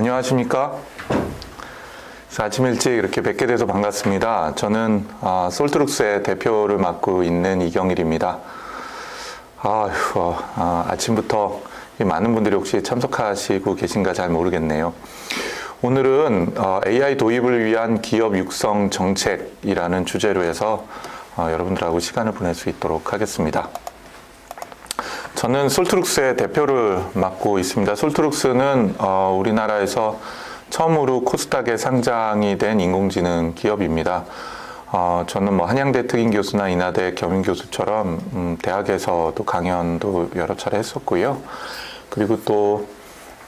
안녕하십니까? 아침 일찍 이렇게 뵙게 돼서 반갑습니다. 저는 솔트룩스의 대표를 맡고 있는 이경일입니다. 아침부터 많은 분들이 혹시 참석하시고 계신가 잘 모르겠네요. 오늘은 AI 도입을 위한 기업 육성 정책이라는 주제로 해서 여러분들하고 시간을 보낼 수 있도록 하겠습니다. 저는 솔트룩스의 대표를 맡고 있습니다. 솔트룩스는 우리나라에서 처음으로 코스닥에 상장이 된 인공지능 기업입니다. 저는 한양대 특임교수나 인하대 겸임교수처럼 대학에서도 강연도 여러 차례 했었고요. 그리고 또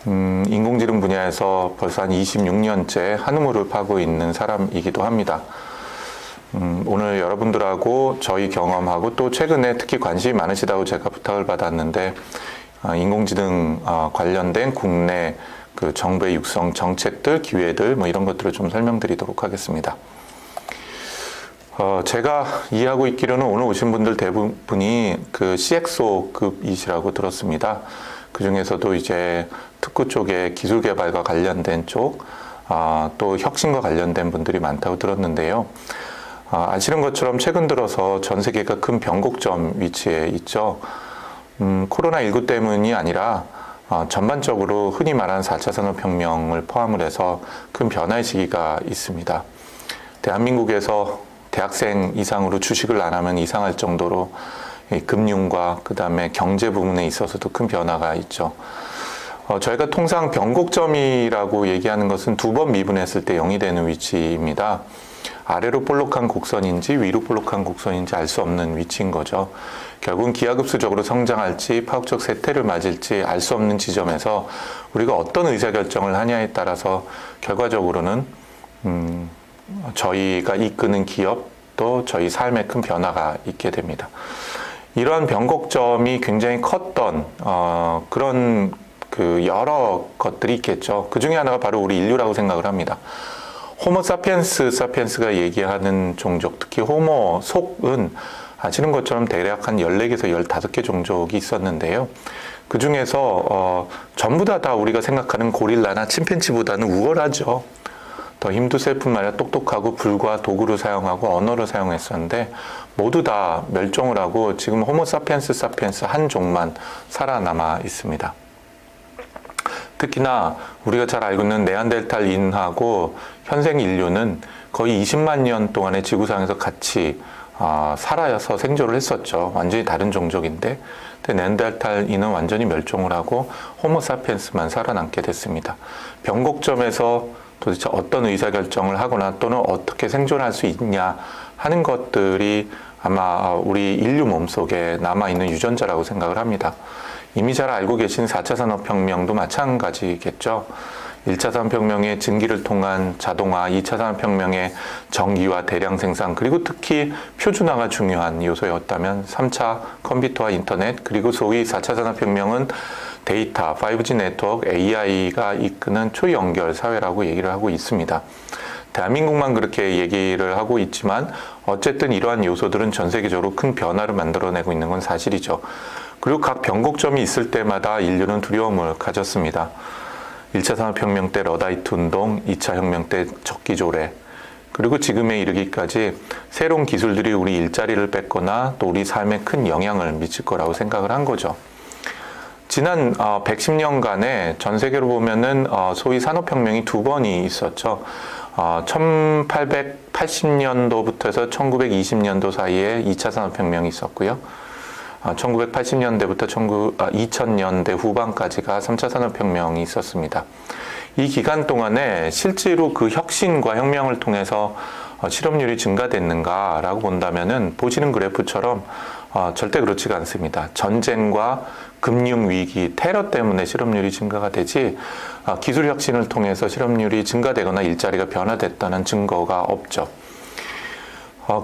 인공지능 분야에서 벌써 한 26년째 한우물을 파고 있는 사람이기도 합니다. 오늘 여러분들하고 저희 경험하고 또 최근에 특히 관심이 많으시다고 제가 부탁을 받았는데 인공지능 관련된 국내 그 정부의 육성 정책들, 기회들 이런 것들을 좀 설명드리도록 하겠습니다. 제가 이해하고 있기로는 오늘 오신 분들 대부분이 그 CXO급이시라고 들었습니다. 그 중에서도 이제 특구 쪽에 기술 개발과 관련된 쪽, 또 혁신과 관련된 분들이 많다고 들었는데요. 아시는 것처럼 최근 들어서 전 세계가 큰 변곡점 위치에 있죠. 코로나19 때문이 아니라 전반적으로 흔히 말하는 4차 산업혁명을 포함을 해서 큰 변화의 시기가 있습니다. 대한민국에서 대학생 이상으로 주식을 안 하면 이상할 정도로 금융과 그 다음에 경제 부분에 있어서도 큰 변화가 있죠. 저희가 통상 변곡점이라고 얘기하는 것은 두 번 미분했을 때 0이 되는 위치입니다. 아래로 볼록한 곡선인지 위로 볼록한 곡선인지 알 수 없는 위치인 거죠. 결국은 기하급수적으로 성장할지 파국적 쇠퇴를 맞을지 알 수 없는 지점에서 우리가 어떤 의사결정을 하냐에 따라서 결과적으로는 저희가 이끄는 기업도 저희 삶에 큰 변화가 있게 됩니다. 이러한 변곡점이 굉장히 컸던 그런 그 여러 것들이 있겠죠. 그 중에 하나가 바로 우리 인류라고 생각을 합니다. 호모 사피엔스가 얘기하는 종족, 특히 호모 속은 아시는 것처럼 대략 한 14개에서 15개 종족이 있었는데요. 그 중에서 전부 다 우리가 생각하는 고릴라나 침팬지보다는 우월하죠. 더 힘도 셀 뿐만 아니라 똑똑하고 불과 도구를 사용하고 언어를 사용했었는데 모두 다 멸종을 하고 지금 호모 사피엔스 한 종만 살아남아 있습니다. 특히나 우리가 잘 알고 있는 네안데르탈인하고 현생 인류는 거의 20만 년 동안의 지구상에서 같이 살아서 생존을 했었죠. 완전히 다른 종족인데 네안데르탈인은 완전히 멸종을 하고 호모 사피엔스만 살아남게 됐습니다. 변곡점에서 도대체 어떤 의사결정을 하거나 또는 어떻게 생존할 수 있냐 하는 것들이 아마 우리 인류 몸속에 남아있는 유전자라고 생각을 합니다. 이미 잘 알고 계신 4차 산업혁명도 마찬가지겠죠. 1차 산업혁명의 증기를 통한 자동화, 2차 산업혁명의 전기와 대량 생산, 그리고 특히 표준화가 중요한 요소였다면 3차 컴퓨터와 인터넷, 그리고 소위 4차 산업혁명은 데이터, 5G 네트워크, AI가 이끄는 초연결 사회라고 얘기를 하고 있습니다. 대한민국만 그렇게 얘기를 하고 있지만 어쨌든 이러한 요소들은 전 세계적으로 큰 변화를 만들어내고 있는 건 사실이죠. 그리고 각 변곡점이 있을 때마다 인류는 두려움을 가졌습니다. 1차 산업혁명 때 러다이트 운동, 2차 혁명 때 적기조례, 그리고 지금에 이르기까지 새로운 기술들이 우리 일자리를 뺏거나 또 우리 삶에 큰 영향을 미칠 거라고 생각을 한 거죠. 지난 110년간에 전 세계로 보면은 소위 산업혁명이 두 번이 있었죠. 1880년도부터 해서 1920년도 사이에 2차 산업혁명이 있었고요. 1980년대부터 2000년대 후반까지가 3차 산업혁명이 있었습니다. 이 기간 동안에 실제로 그 혁신과 혁명을 통해서 실업률이 증가됐는가라고 본다면은 보시는 그래프처럼 절대 그렇지가 않습니다. 전쟁과 금융위기, 테러 때문에 실업률이 증가가 되지 기술 혁신을 통해서 실업률이 증가되거나 일자리가 변화됐다는 증거가 없죠.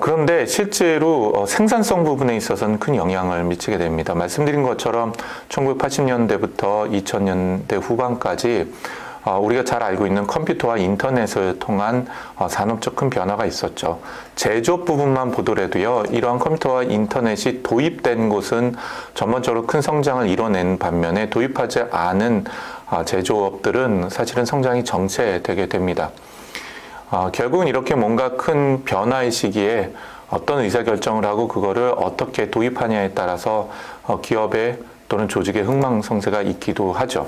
그런데 실제로 생산성 부분에 있어서는 큰 영향을 미치게 됩니다. 말씀드린 것처럼 1980년대부터 2000년대 후반까지 우리가 잘 알고 있는 컴퓨터와 인터넷을 통한 산업적 큰 변화가 있었죠. 제조업 부분만 보더라도요, 이러한 컴퓨터와 인터넷이 도입된 곳은 전반적으로 큰 성장을 이뤄낸 반면에 도입하지 않은 제조업들은 사실은 성장이 정체되게 됩니다. 결국은 이렇게 뭔가 큰 변화의 시기에 어떤 의사결정을 하고 그거를 어떻게 도입하냐에 따라서 기업의 또는 조직의 흥망성쇠가 있기도 하죠.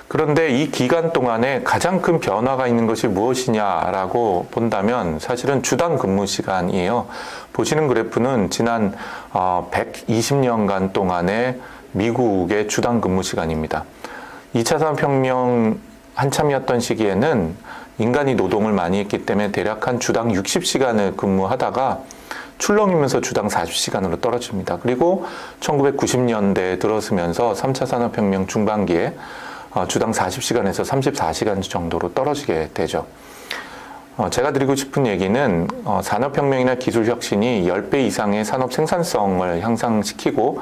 그런데 이 기간 동안에 가장 큰 변화가 있는 것이 무엇이냐라고 본다면 사실은 주당 근무 시간이에요. 보시는 그래프는 지난 120년간 동안의 미국의 주당 근무 시간입니다. 2차 산업혁명 한참이었던 시기에는 인간이 노동을 많이 했기 때문에 대략 한 주당 60시간을 근무하다가 출렁이면서 주당 40시간으로 떨어집니다. 그리고 1990년대에 들어서면서 3차 산업혁명 중반기에 주당 40시간에서 34시간 정도로 떨어지게 되죠. 제가 드리고 싶은 얘기는 산업혁명이나 기술혁신이 10배 이상의 산업 생산성을 향상시키고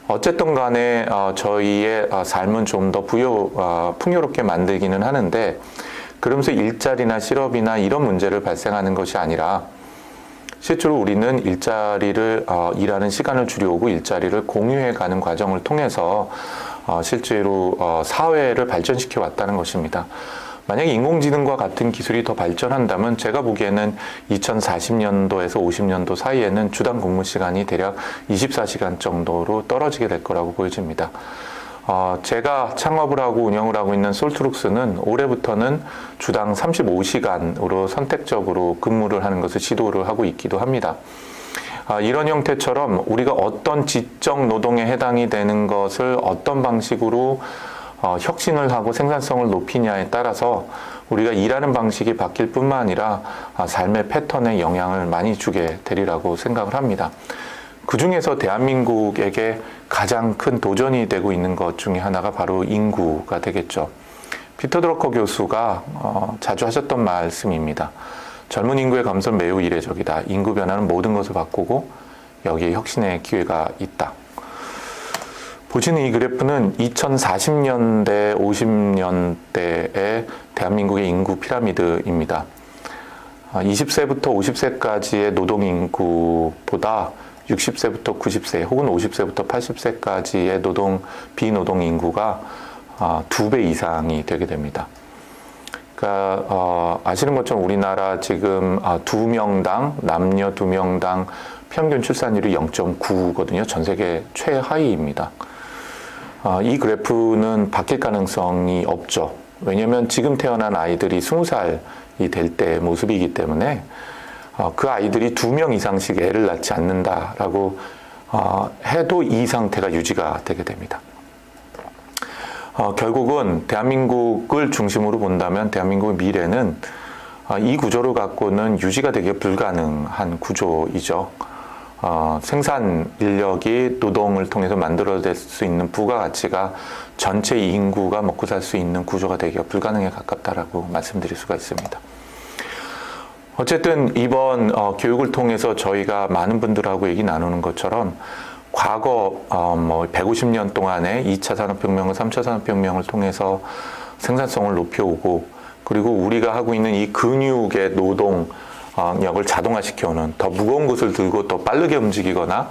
어쨌든 간에 저희의 삶은 좀 더 풍요롭게 만들기는 하는데 그러면서 일자리나 실업이나 이런 문제를 발생하는 것이 아니라 실제로 우리는 일자리를 일하는 시간을 줄여오고 일자리를 공유해가는 과정을 통해서 실제로 사회를 발전시켜 왔다는 것입니다. 만약에 인공지능과 같은 기술이 더 발전한다면 제가 보기에는 2040년도에서 50년도 사이에는 주당 근무 시간이 대략 24시간 정도로 떨어지게 될 거라고 보여집니다. 제가 창업을 하고 운영을 하고 있는 솔트룩스는 올해부터는 주당 35시간으로 선택적으로 근무를 하는 것을 시도를 하고 있기도 합니다. 이런 형태처럼 우리가 어떤 지적 노동에 해당이 되는 것을 어떤 방식으로 혁신을 하고 생산성을 높이냐에 따라서 우리가 일하는 방식이 바뀔 뿐만 아니라 삶의 패턴에 영향을 많이 주게 되리라고 생각을 합니다. 그 중에서 대한민국에게 가장 큰 도전이 되고 있는 것 중에 하나가 바로 인구가 되겠죠. 피터 드러커 교수가 자주 하셨던 말씀입니다. 젊은 인구의 감소는 매우 이례적이다. 인구 변화는 모든 것을 바꾸고 여기에 혁신의 기회가 있다. 보시는 이 그래프는 2040년대, 50년대의 대한민국의 인구 피라미드입니다. 20세부터 50세까지의 노동 인구보다 60세부터 90세 혹은 50세부터 80세까지의 비노동 인구가 2배 이상이 되게 됩니다. 그러니까 아시는 것처럼 우리나라 지금 남녀 2명당 평균 출산율이 0.9거든요. 전 세계 최하위입니다. 이 그래프는 바뀔 가능성이 없죠. 왜냐하면 지금 태어난 아이들이 20살이 될 때 모습이기 때문에 그 아이들이 2명 이상씩 애를 낳지 않는다라고 해도 이 상태가 유지가 되게 됩니다. 결국은 대한민국을 중심으로 본다면 대한민국의 미래는 이 구조를 갖고는 유지가 되게 불가능한 구조이죠. 생산 인력이 노동을 통해서 만들어낼 수 있는 부가가치가 전체 인구가 먹고 살 수 있는 구조가 되기가 불가능에 가깝다라고 말씀드릴 수가 있습니다. 어쨌든 이번 교육을 통해서 저희가 많은 분들하고 얘기 나누는 것처럼 과거 150년 동안의 2차 산업혁명과 3차 산업혁명을 통해서 생산성을 높여오고 그리고 우리가 하고 있는 이 근육의 노동력을 자동화시켜오는 더 무거운 것을 들고 더 빠르게 움직이거나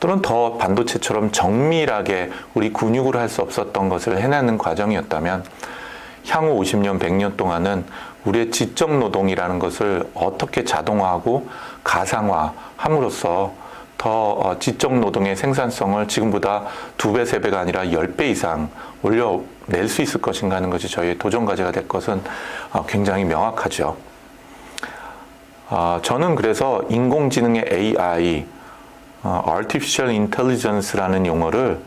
또는 더 반도체처럼 정밀하게 우리 근육으로 할 수 없었던 것을 해내는 과정이었다면 향후 50년, 100년 동안은 우리의 지적 노동이라는 것을 어떻게 자동화하고 가상화함으로써 더 지적 노동의 생산성을 지금보다 2배, 3배가 아니라 10배 이상 올려낼 수 있을 것인가 하는 것이 저희의 도전 과제가 될 것은 굉장히 명확하죠. 저는 그래서 인공지능의 AI, Artificial Intelligence라는 용어를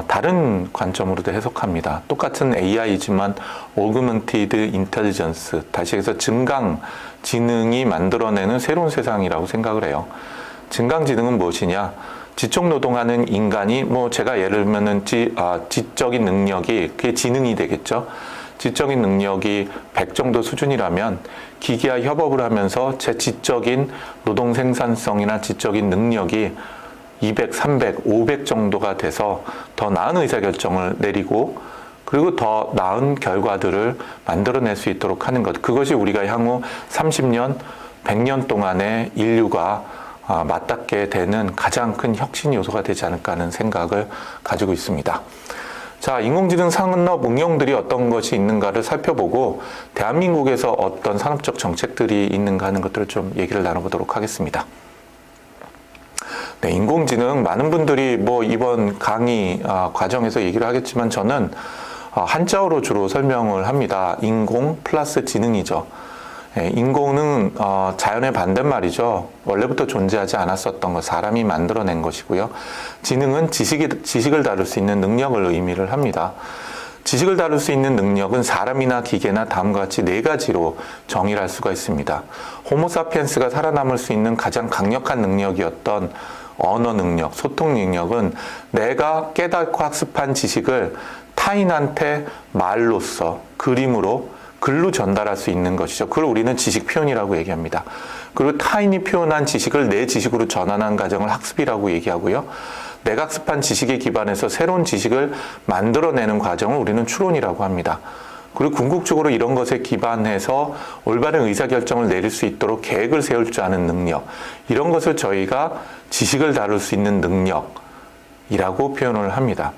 다른 관점으로도 해석합니다. 똑같은 AI이지만 Augmented Intelligence, 다시 해서 증강지능이 만들어내는 새로운 세상이라고 생각을 해요. 증강지능은 무엇이냐? 지적 노동하는 인간이 제가 예를 들면은 지적인 능력이 그게 지능이 되겠죠. 지적인 능력이 100 정도 수준이라면 기기와 협업을 하면서 제 지적인 노동 생산성이나 지적인 능력이 200, 300, 500 정도가 돼서 더 나은 의사결정을 내리고 그리고 더 나은 결과들을 만들어낼 수 있도록 하는 것. 그것이 우리가 향후 30년, 100년 동안의 인류가 맞닿게 되는 가장 큰 혁신 요소가 되지 않을까 하는 생각을 가지고 있습니다. 자, 인공지능 산업 응용들이 어떤 것이 있는가를 살펴보고 대한민국에서 어떤 산업적 정책들이 있는가 하는 것들을 좀 얘기를 나눠보도록 하겠습니다. 네, 인공지능 많은 분들이 뭐 이번 강의 과정에서 얘기를 하겠지만 저는 한자어로 주로 설명을 합니다. 인공 플러스 지능이죠. 네, 인공은 자연의 반대말이죠. 원래부터 존재하지 않았었던 것, 사람이 만들어낸 것이고요. 지능은 지식을 다룰 수 있는 능력을 의미를 합니다. 지식을 다룰 수 있는 능력은 사람이나 기계나 다음과 같이 네 가지로 정의를 할 수가 있습니다. 호모사피엔스가 살아남을 수 있는 가장 강력한 능력이었던 언어 능력, 소통 능력은 내가 깨닫고 학습한 지식을 타인한테 말로써, 그림으로, 글로 전달할 수 있는 것이죠. 그걸 우리는 지식 표현이라고 얘기합니다. 그리고 타인이 표현한 지식을 내 지식으로 전환한 과정을 학습이라고 얘기하고요. 내가 학습한 지식에 기반해서 새로운 지식을 만들어내는 과정을 우리는 추론이라고 합니다. 그리고 궁극적으로 이런 것에 기반해서 올바른 의사결정을 내릴 수 있도록 계획을 세울 줄 아는 능력, 이런 것을 저희가 지식을 다룰 수 있는 능력이라고 표현을 합니다.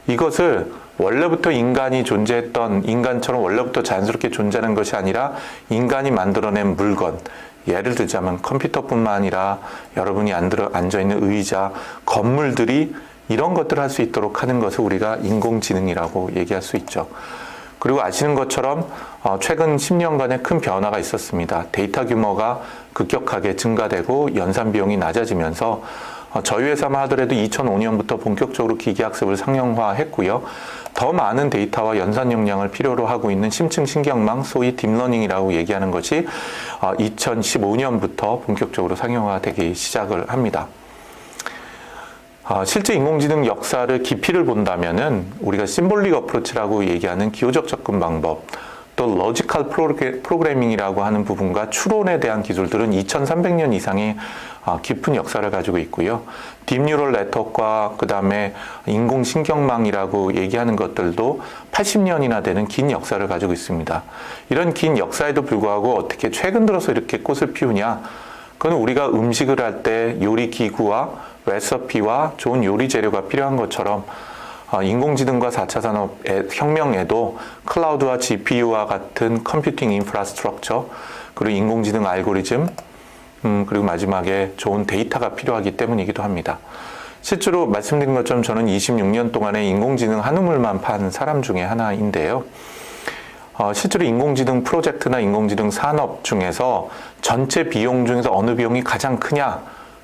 이것을 원래부터 인간이 존재했던, 인간처럼 원래부터 자연스럽게 존재하는 것이 아니라 인간이 만들어낸 물건, 예를 들자면 컴퓨터뿐만 아니라 여러분이 앉아있는 의자, 건물들이 이런 것들을 할 수 있도록 하는 것을 우리가 인공지능이라고 얘기할 수 있죠. 그리고 아시는 것처럼 최근 10년간의 큰 변화가 있었습니다. 데이터 규모가 급격하게 증가되고 연산 비용이 낮아지면서 저희 회사만 하더라도 2005년부터 본격적으로 기계학습을 상용화했고요. 더 많은 데이터와 연산 용량을 필요로 하고 있는 심층 신경망, 소위 딥러닝이라고 얘기하는 것이 2015년부터 본격적으로 상용화되기 시작을 합니다. 실제 인공지능 역사를 깊이를 본다면은 우리가 심볼릭 어프로치라고 얘기하는 기호적 접근 방법, 또 로지컬 프로그래밍이라고 하는 부분과 추론에 대한 기술들은 2300년 이상의 깊은 역사를 가지고 있고요. 딥뉴럴 네트워크와 그 다음에 인공신경망이라고 얘기하는 것들도 80년이나 되는 긴 역사를 가지고 있습니다. 이런 긴 역사에도 불구하고 어떻게 최근 들어서 이렇게 꽃을 피우냐? 그건 우리가 음식을 할 때 요리 기구와 레시피와 좋은 요리 재료가 필요한 것처럼 인공지능과 4차 산업 혁명에도 클라우드와 GPU와 같은 컴퓨팅 인프라스트럭처, 그리고 인공지능 알고리즘, 그리고 마지막에 좋은 데이터가 필요하기 때문이기도 합니다. 실제로 말씀드린 것처럼 저는 26년 동안에 인공지능 한 우물만 판 사람 중에 하나인데요. 실제로 인공지능 프로젝트나 인공지능 산업 중에서 전체 비용 중에서 어느 비용이 가장 크냐?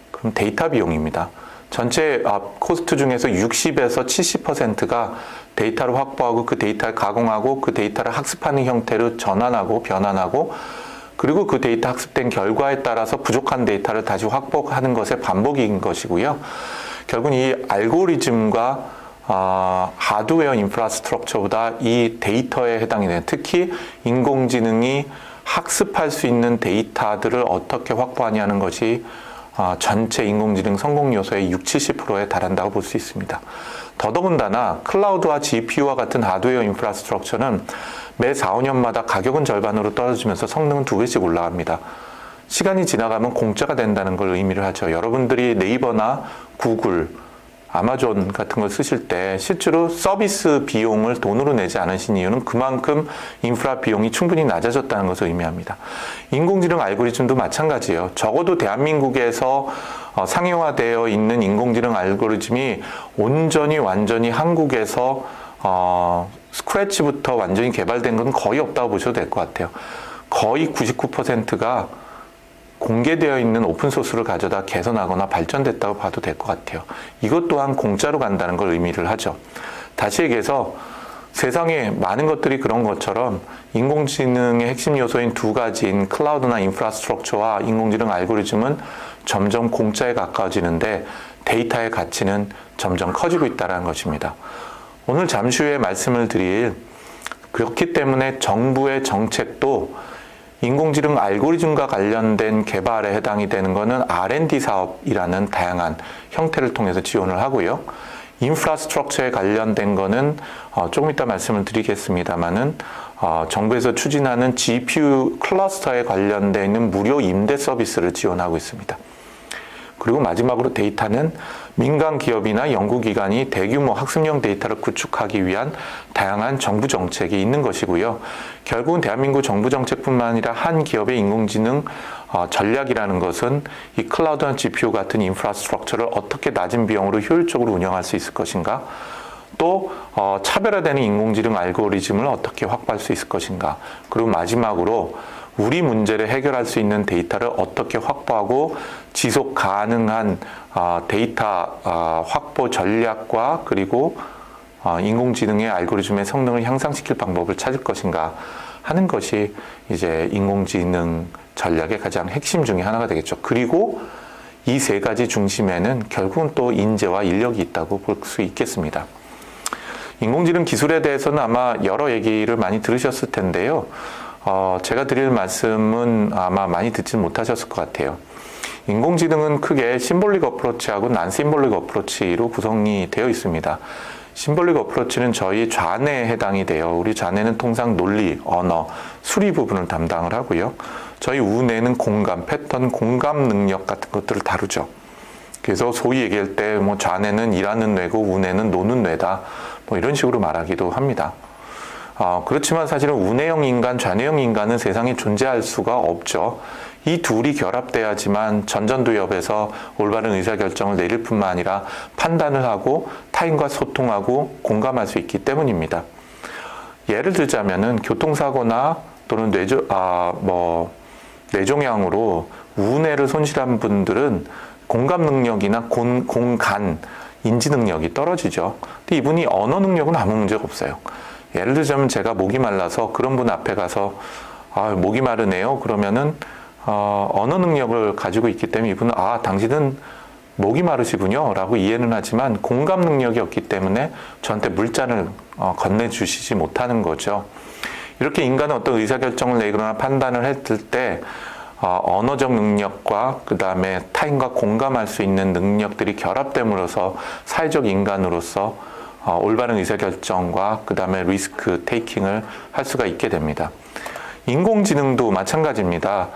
그럼 데이터 비용입니다. 전체 코스트 중에서 60에서 70%가 데이터를 확보하고 그 데이터를 가공하고 그 데이터를 학습하는 형태로 전환하고 변환하고 그리고 그 데이터 학습된 결과에 따라서 부족한 데이터를 다시 확보하는 것의 반복인 것이고요. 결국은 이 알고리즘과 하드웨어 인프라스트럭처보다 이 데이터에 해당이 되는, 특히 인공지능이 학습할 수 있는 데이터들을 어떻게 확보하냐는 것이 전체 인공지능 성공 요소의 60~70%에 달한다고 볼 수 있습니다. 더더군다나 클라우드와 GPU와 같은 하드웨어 인프라스트럭처는 매 4~5년마다 가격은 절반으로 떨어지면서 성능은 2배씩 올라갑니다. 시간이 지나가면 공짜가 된다는 걸 의미를 하죠. 여러분들이 네이버나 구글, 아마존 같은 걸 쓰실 때 실제로 서비스 비용을 돈으로 내지 않으신 이유는 그만큼 인프라 비용이 충분히 낮아졌다는 것을 의미합니다. 인공지능 알고리즘도 마찬가지예요. 적어도 대한민국에서 상용화되어 있는 인공지능 알고리즘이 온전히 완전히 한국에서 스크래치부터 완전히 개발된 건 거의 없다고 보셔도 될 것 같아요. 거의 99%가 공개되어 있는 오픈소스를 가져다 개선하거나 발전됐다고 봐도 될 것 같아요. 이것 또한 공짜로 간다는 걸 의미를 하죠. 다시 얘기해서 세상에 많은 것들이 그런 것처럼 인공지능의 핵심 요소인 두 가지인 클라우드나 인프라스트럭처와 인공지능 알고리즘은 점점 공짜에 가까워지는데 데이터의 가치는 점점 커지고 있다는 것입니다. 오늘 잠시 후에 말씀을 드릴, 그렇기 때문에 정부의 정책도 인공지능 알고리즘과 관련된 개발에 해당이 되는 것은 R&D 사업이라는 다양한 형태를 통해서 지원을 하고요. 인프라스트럭처에 관련된 거는 조금 이따 말씀을 드리겠습니다만은 정부에서 추진하는 GPU 클러스터에 관련되어 있는 무료 임대 서비스를 지원하고 있습니다. 그리고 마지막으로 데이터는 민간 기업이나 연구기관이 대규모 학습용 데이터를 구축하기 위한 다양한 정부 정책이 있는 것이고요. 결국은 대한민국 정부 정책뿐만 아니라 한 기업의 인공지능 전략이라는 것은 이 클라우드나 GPU 같은 인프라스트럭처를 어떻게 낮은 비용으로 효율적으로 운영할 수 있을 것인가, 또 차별화되는 인공지능 알고리즘을 어떻게 확보할 수 있을 것인가, 그리고 마지막으로 우리 문제를 해결할 수 있는 데이터를 어떻게 확보하고 지속 가능한 데이터 확보 전략과 그리고 인공지능의 알고리즘의 성능을 향상시킬 방법을 찾을 것인가 하는 것이 이제 인공지능 전략의 가장 핵심 중에 하나가 되겠죠. 그리고 이 세 가지 중심에는 결국은 또 인재와 인력이 있다고 볼 수 있겠습니다. 인공지능 기술에 대해서는 아마 여러 얘기를 많이 들으셨을 텐데요. 제가 드릴 말씀은 아마 많이 듣지 못하셨을 것 같아요. 인공지능은 크게 심볼릭 어프로치하고 난 심볼릭 어프로치로 구성이 되어 있습니다. 심볼릭 어프로치는 저희 좌뇌에 해당이 돼요. 우리 좌뇌는 통상 논리, 언어, 수리 부분을 담당을 하고요. 저희 우뇌는 공감, 패턴, 공감 능력 같은 것들을 다루죠. 그래서 소위 얘기할 때 뭐 좌뇌는 일하는 뇌고 우뇌는 노는 뇌다, 뭐 이런 식으로 말하기도 합니다. 그렇지만 사실은 우뇌형 인간, 좌뇌형 인간은 세상에 존재할 수가 없죠. 이 둘이 결합돼야지만 전전두엽에서 올바른 의사결정을 내릴 뿐만 아니라 판단을 하고 타인과 소통하고 공감할 수 있기 때문입니다. 예를 들자면은 교통사고나 또는 뇌종양으로 우뇌를 손실한 분들은 공감 능력이나 공간, 인지 능력이 떨어지죠. 근데 이분이 언어 능력은 아무 문제가 없어요. 예를 들자면 제가 목이 말라서 그런 분 앞에 가서 목이 마르네요. 그러면은 언어 능력을 가지고 있기 때문에 이분은 당신은 목이 마르시군요 라고 이해는 하지만 공감 능력이 없기 때문에 저한테 물잔을 건네주시지 못하는 거죠. 이렇게 인간은 어떤 의사결정을 내거나 판단을 했을 때 언어적 능력과 그 다음에 타인과 공감할 수 있는 능력들이 결합됨으로써 사회적 인간으로서 올바른 의사결정과 그 다음에 리스크 테이킹을 할 수가 있게 됩니다. 인공지능도 마찬가지입니다.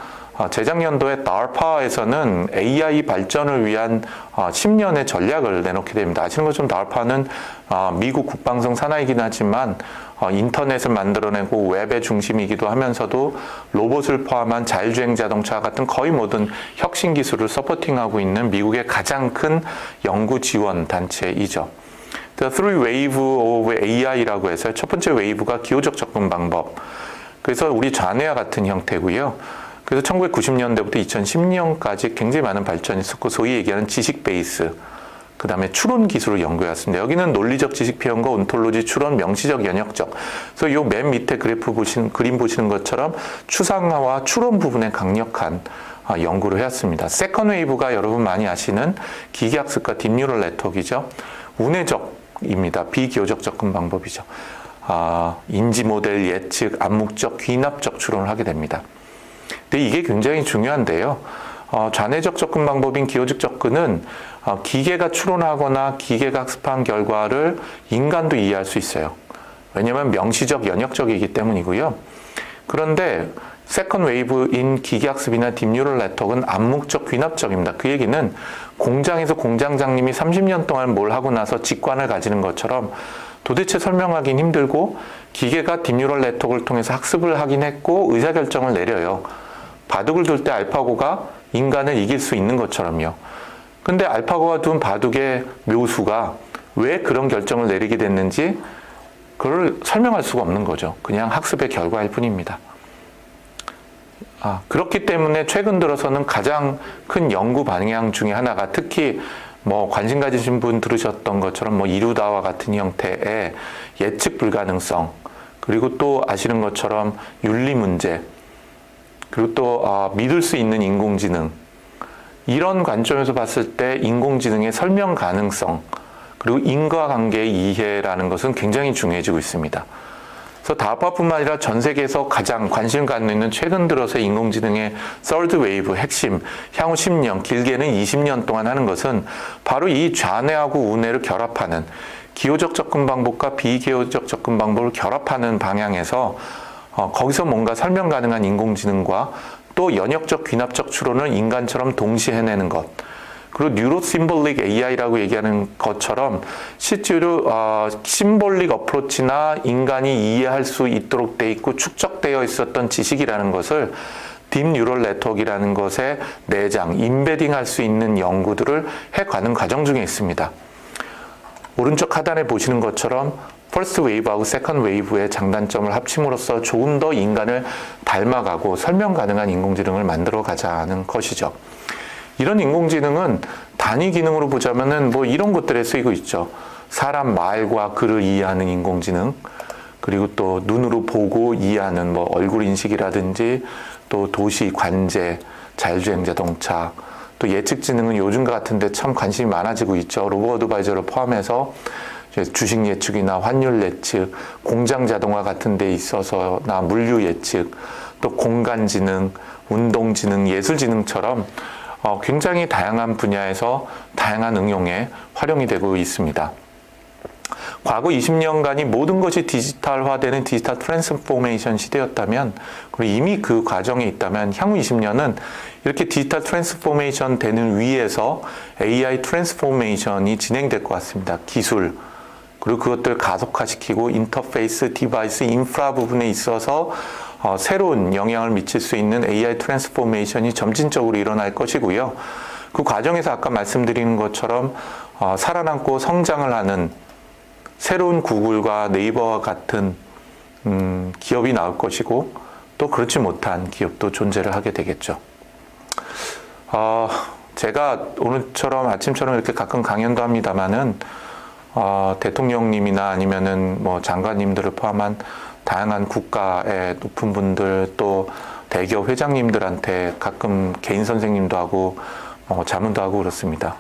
재작년도에 DARPA에서는 AI 발전을 위한 10년의 전략을 내놓게 됩니다. 아시는 것처럼 DARPA는 미국 국방성 산하이긴 하지만 인터넷을 만들어내고 웹의 중심이기도 하면서도 로봇을 포함한 자율주행 자동차 같은 거의 모든 혁신 기술을 서포팅하고 있는 미국의 가장 큰 연구 지원 단체이죠. The Three Wave of AI라고 해서 첫 번째 웨이브가 기호적 접근 방법. 그래서 우리 좌뇌와 같은 형태고요. 그래서 1990년대부터 2010년까지 굉장히 많은 발전이 있었고 소위 얘기하는 지식 베이스, 그 다음에 추론 기술을 연구해왔습니다. 여기는 논리적 지식 표현과 온톨로지, 추론, 명시적, 연역적. 그래서 요 맨 밑에 그림 보시는 것처럼 추상화와 추론 부분에 강력한 연구를 해왔습니다. 세컨 웨이브가 여러분 많이 아시는 기계학습과 딥뉴럴 네트워크이죠. 운해적입니다. 비기호적 접근 방법이죠. 인지 모델 예측, 암묵적, 귀납적 추론을 하게 됩니다. 근데 이게 굉장히 중요한데요. 좌뇌적 접근 방법인 기호적 접근은 기계가 추론하거나 기계가 학습한 결과를 인간도 이해할 수 있어요. 왜냐하면 명시적, 연역적이기 때문이고요. 그런데 세컨 웨이브인 기계학습이나 딥뉴럴 네트워크는 암묵적, 귀납적입니다. 그 얘기는 공장에서 공장장님이 30년 동안 뭘 하고 나서 직관을 가지는 것처럼 도대체 설명하긴 힘들고 기계가 딥뉴럴 네트워크를 통해서 학습을 하긴 했고 의사결정을 내려요. 바둑을 둘 때 알파고가 인간을 이길 수 있는 것처럼요. 근데 알파고가 둔 바둑의 묘수가 왜 그런 결정을 내리게 됐는지 그걸 설명할 수가 없는 거죠. 그냥 학습의 결과일 뿐입니다. 그렇기 때문에 최근 들어서는 가장 큰 연구 방향 중에 하나가 특히 관심 가지신 분 들으셨던 것처럼 이루다와 같은 형태의 예측 불가능성, 그리고 또 아시는 것처럼 윤리 문제, 그리고 또 믿을 수 있는 인공지능, 이런 관점에서 봤을 때 인공지능의 설명 가능성, 그리고 인과관계의 이해라는 것은 굉장히 중요해지고 있습니다. 그래서 DARPA뿐만 아니라 전 세계에서 가장 관심 갖고 있는 최근 들어서 인공지능의 third wave 핵심, 향후 10년, 길게는 20년 동안 하는 것은 바로 이 좌뇌하고 우뇌를 결합하는 기호적 접근 방법과 비기호적 접근 방법을 결합하는 방향에서 거기서 뭔가 설명 가능한 인공지능과 또 연역적, 귀납적 추론을 인간처럼 동시에 해내는 것, 그리고 뉴로 심볼릭 AI라고 얘기하는 것처럼 실제로 심볼릭 어프로치나 인간이 이해할 수 있도록 돼 있고 축적되어 있었던 지식이라는 것을 딥 뉴럴 네트워크라는 것에 내장, 임베딩할 수 있는 연구들을 해가는 과정 중에 있습니다. 오른쪽 하단에 보시는 것처럼 퍼스트 웨이브하고 세컨드 웨이브의 장단점을 합침으로써 조금 더 인간을 닮아가고 설명 가능한 인공지능을 만들어 가자는 것이죠. 이런 인공지능은 단위 기능으로 보자면은 뭐 이런 것들에 쓰이고 있죠. 사람 말과 글을 이해하는 인공지능, 그리고 또 눈으로 보고 이해하는 뭐 얼굴 인식이라든지 또 도시 관제, 자율주행 자동차, 또 예측지능은 요즘 같은데 참 관심이 많아지고 있죠. 로보 어드바이저를 포함해서 주식 예측이나 환율 예측, 공장 자동화 같은 데 있어서나 물류 예측, 또 공간지능, 운동지능, 예술지능처럼 굉장히 다양한 분야에서 다양한 응용에 활용이 되고 있습니다. 과거 20년간이 모든 것이 디지털화되는 디지털 트랜스포메이션 시대였다면, 그리고 이미 그 과정에 있다면 향후 20년은 이렇게 디지털 트랜스포메이션 되는 위에서 AI 트랜스포메이션이 진행될 것 같습니다. 기술, 그리고 그것들 가속화시키고 인터페이스, 디바이스, 인프라 부분에 있어서 새로운 영향을 미칠 수 있는 AI 트랜스포메이션이 점진적으로 일어날 것이고요. 그 과정에서 아까 말씀드린 것처럼 살아남고 성장을 하는 새로운 구글과 네이버와 같은 기업이 나올 것이고, 또 그렇지 못한 기업도 존재를 하게 되겠죠. 제가 오늘처럼 아침처럼 이렇게 가끔 강연도 합니다만은 대통령님이나 아니면은 뭐 장관님들을 포함한 다양한 국가의 높은 분들, 또 대기업 회장님들한테 가끔 개인 선생님도 하고 자문도 하고 그렇습니다.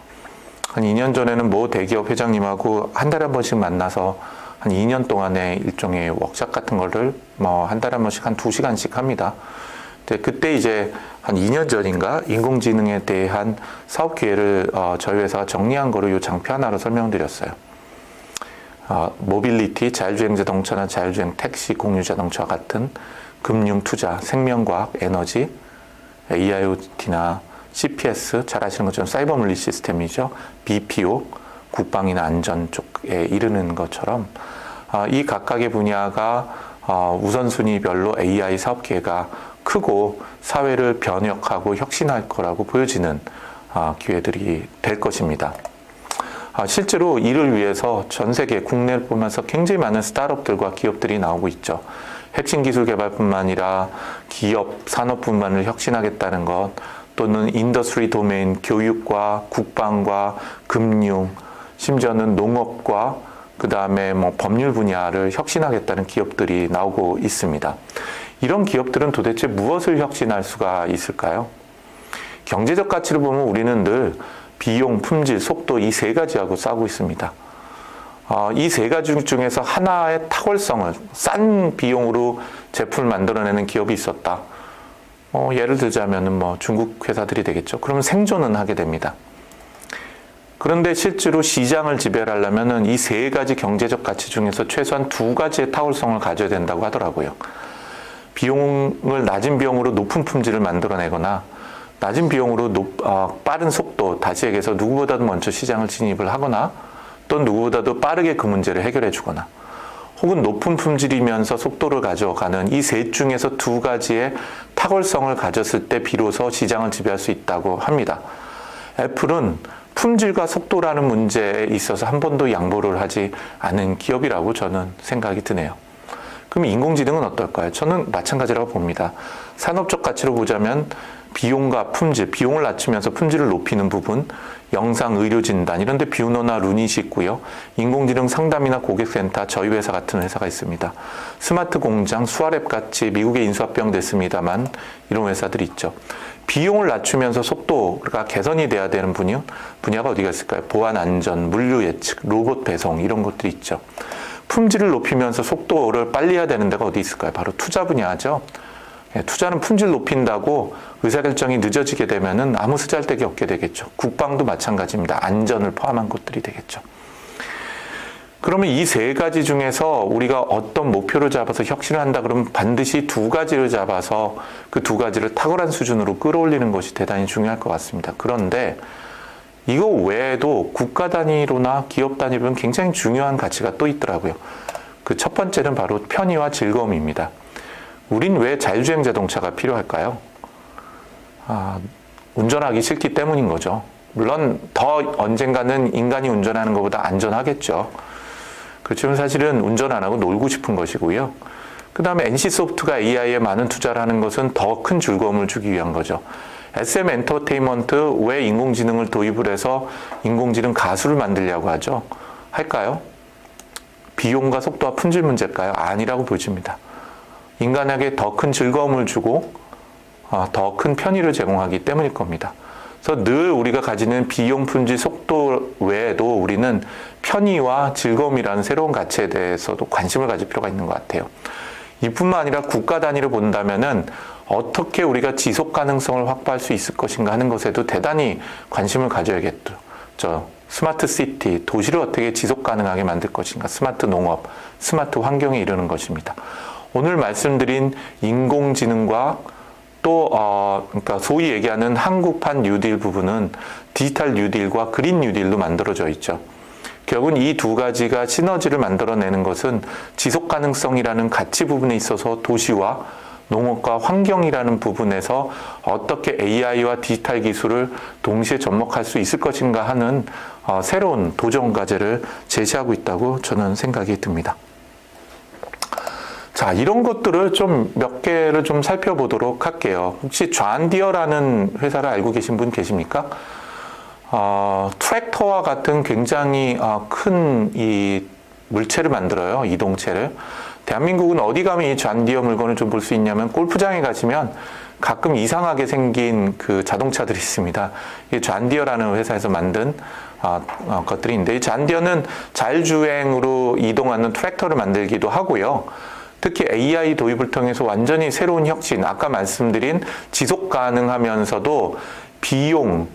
한 2년 전에는 모 대기업 회장님하고 한 달에 한 번씩 만나서 한 2년 동안의 일종의 워크숍 같은 거를 뭐 한 달에 한 번씩 한 2시간씩 합니다. 근데 그때 이제 한 2년 전인가 인공지능에 대한 사업 기회를 저희 회사가 정리한 거를 이 장표 하나로 설명드렸어요. 모빌리티, 자율주행 자동차나 자율주행 택시, 공유자동차와 같은 금융, 투자, 생명과학, 에너지, AIoT나 CPS, 잘 아시는 것처럼 사이버 물리 시스템이죠. BPO, 국방이나 안전 쪽에 이르는 것처럼 이 각각의 분야가 우선순위별로 AI 사업 기회가 크고 사회를 변혁하고 혁신할 거라고 보여지는 기회들이 될 것입니다. 실제로 이를 위해서 전 세계 국내를 보면서 굉장히 많은 스타트업들과 기업들이 나오고 있죠. 핵심 기술 개발뿐만 아니라 기업, 산업 분만을 혁신하겠다는 것, 또는 인더스트리 도메인, 교육과 국방과 금융, 심지어는 농업과 그 다음에 뭐 법률 분야를 혁신하겠다는 기업들이 나오고 있습니다. 이런 기업들은 도대체 무엇을 혁신할 수가 있을까요? 경제적 가치를 보면 우리는 늘 비용, 품질, 속도 이 세 가지하고 싸우고 있습니다. 이 세 가지 중에서 하나의 탁월성을 싼 비용으로 제품을 만들어내는 기업이 있었다. 예를 들자면은 뭐 중국 회사들이 되겠죠. 그러면 생존은 하게 됩니다. 그런데 실제로 시장을 지배하려면은 이 세 가지 경제적 가치 중에서 최소한 두 가지의 탁월성을 가져야 된다고 하더라고요. 비용을 낮은 비용으로 높은 품질을 만들어내거나 낮은 비용으로 빠른 속도, 다시 얘기해서 누구보다도 먼저 시장을 진입을 하거나 또 누구보다도 빠르게 그 문제를 해결해 주거나, 혹은 높은 품질이면서 속도를 가져가는 이 셋 중에서 두 가지의 탁월성을 가졌을 때 비로소 시장을 지배할 수 있다고 합니다. 애플은 품질과 속도라는 문제에 있어서 한 번도 양보를 하지 않은 기업이라고 저는 생각이 드네요. 그럼 인공지능은 어떨까요? 저는 마찬가지라고 봅니다. 산업적 가치로 보자면 비용과 품질, 비용을 낮추면서 품질을 높이는 부분, 영상, 의료 진단 이런 데 뷰노나 루닛이 있고요. 인공지능 상담이나 고객센터, 저희 회사 같은 회사가 있습니다. 스마트 공장, 수아랩 같이 미국에 인수합병 됐습니다만 이런 회사들이 있죠. 비용을 낮추면서 속도가 개선이 돼야 되는 분야가 어디가 있을까요? 보안 안전, 물류 예측, 로봇 배송 이런 것들이 있죠. 품질을 높이면서 속도를 빨리 해야 되는 데가 어디 있을까요? 바로 투자 분야죠. 투자는 품질 높인다고 의사결정이 늦어지게 되면은 아무 쓰잘데기 없게 되겠죠. 국방도 마찬가지입니다. 안전을 포함한 것들이 되겠죠. 그러면 이 세 가지 중에서 우리가 어떤 목표를 잡아서 혁신을 한다 그러면 반드시 두 가지를 잡아서 그 두 가지를 탁월한 수준으로 끌어올리는 것이 대단히 중요할 것 같습니다. 그런데 이거 외에도 국가 단위로나 기업 단위로는 굉장히 중요한 가치가 또 있더라고요. 그 첫 번째는 바로 편의와 즐거움입니다. 우린 왜 자율주행 자동차가 필요할까요? 운전하기 싫기 때문인 거죠. 물론 더 언젠가는 인간이 운전하는 것보다 안전하겠죠. 그렇지만 사실은 운전 안 하고 놀고 싶은 것이고요. 그 다음에 NC소프트가 AI에 많은 투자를 하는 것은 더 큰 즐거움을 주기 위한 거죠. SM 엔터테인먼트 왜 인공지능을 도입을 해서 인공지능 가수를 만들려고 하죠? 할까요? 비용과 속도와 품질 문제일까요? 아니라고 보여집니다. 인간에게 더 큰 즐거움을 주고 더 큰 편의를 제공하기 때문일 겁니다. 그래서 늘 우리가 가지는 비용, 품질, 속도 외에도 우리는 편의와 즐거움이라는 새로운 가치에 대해서도 관심을 가질 필요가 있는 것 같아요. 이뿐만 아니라 국가 단위로 본다면은 어떻게 우리가 지속 가능성을 확보할 수 있을 것인가 하는 것에도 대단히 관심을 가져야겠죠. 스마트 시티, 도시를 어떻게 지속 가능하게 만들 것인가, 스마트 농업, 스마트 환경에 이르는 것입니다. 오늘 말씀드린 인공지능과 또 그러니까 소위 얘기하는 한국판 뉴딜 부분은 디지털 뉴딜과 그린 뉴딜로 만들어져 있죠. 결국은 이 두 가지가 시너지를 만들어내는 것은 지속 가능성이라는 가치 부분에 있어서 도시와 농업과 환경이라는 부분에서 어떻게 AI와 디지털 기술을 동시에 접목할 수 있을 것인가 하는 새로운 도전 과제를 제시하고 있다고 저는 생각이 듭니다. 자, 이런 것들을 좀 몇 개를 좀 살펴보도록 할게요. 혹시 존디어라는 회사를 알고 계신 분 계십니까? 트랙터와 같은 굉장히 큰 이 물체를 만들어요. 이동체를. 대한민국은 어디 가면 이 존디어 물건을 좀 볼 수 있냐면 골프장에 가시면 가끔 이상하게 생긴 그 자동차들이 있습니다. 이 존디어라는 회사에서 만든 것들이 있는데 이 존디어는 자율주행으로 이동하는 트랙터를 만들기도 하고요. 특히 AI 도입을 통해서 완전히 새로운 혁신, 아까 말씀드린 지속 가능하면서도 비용과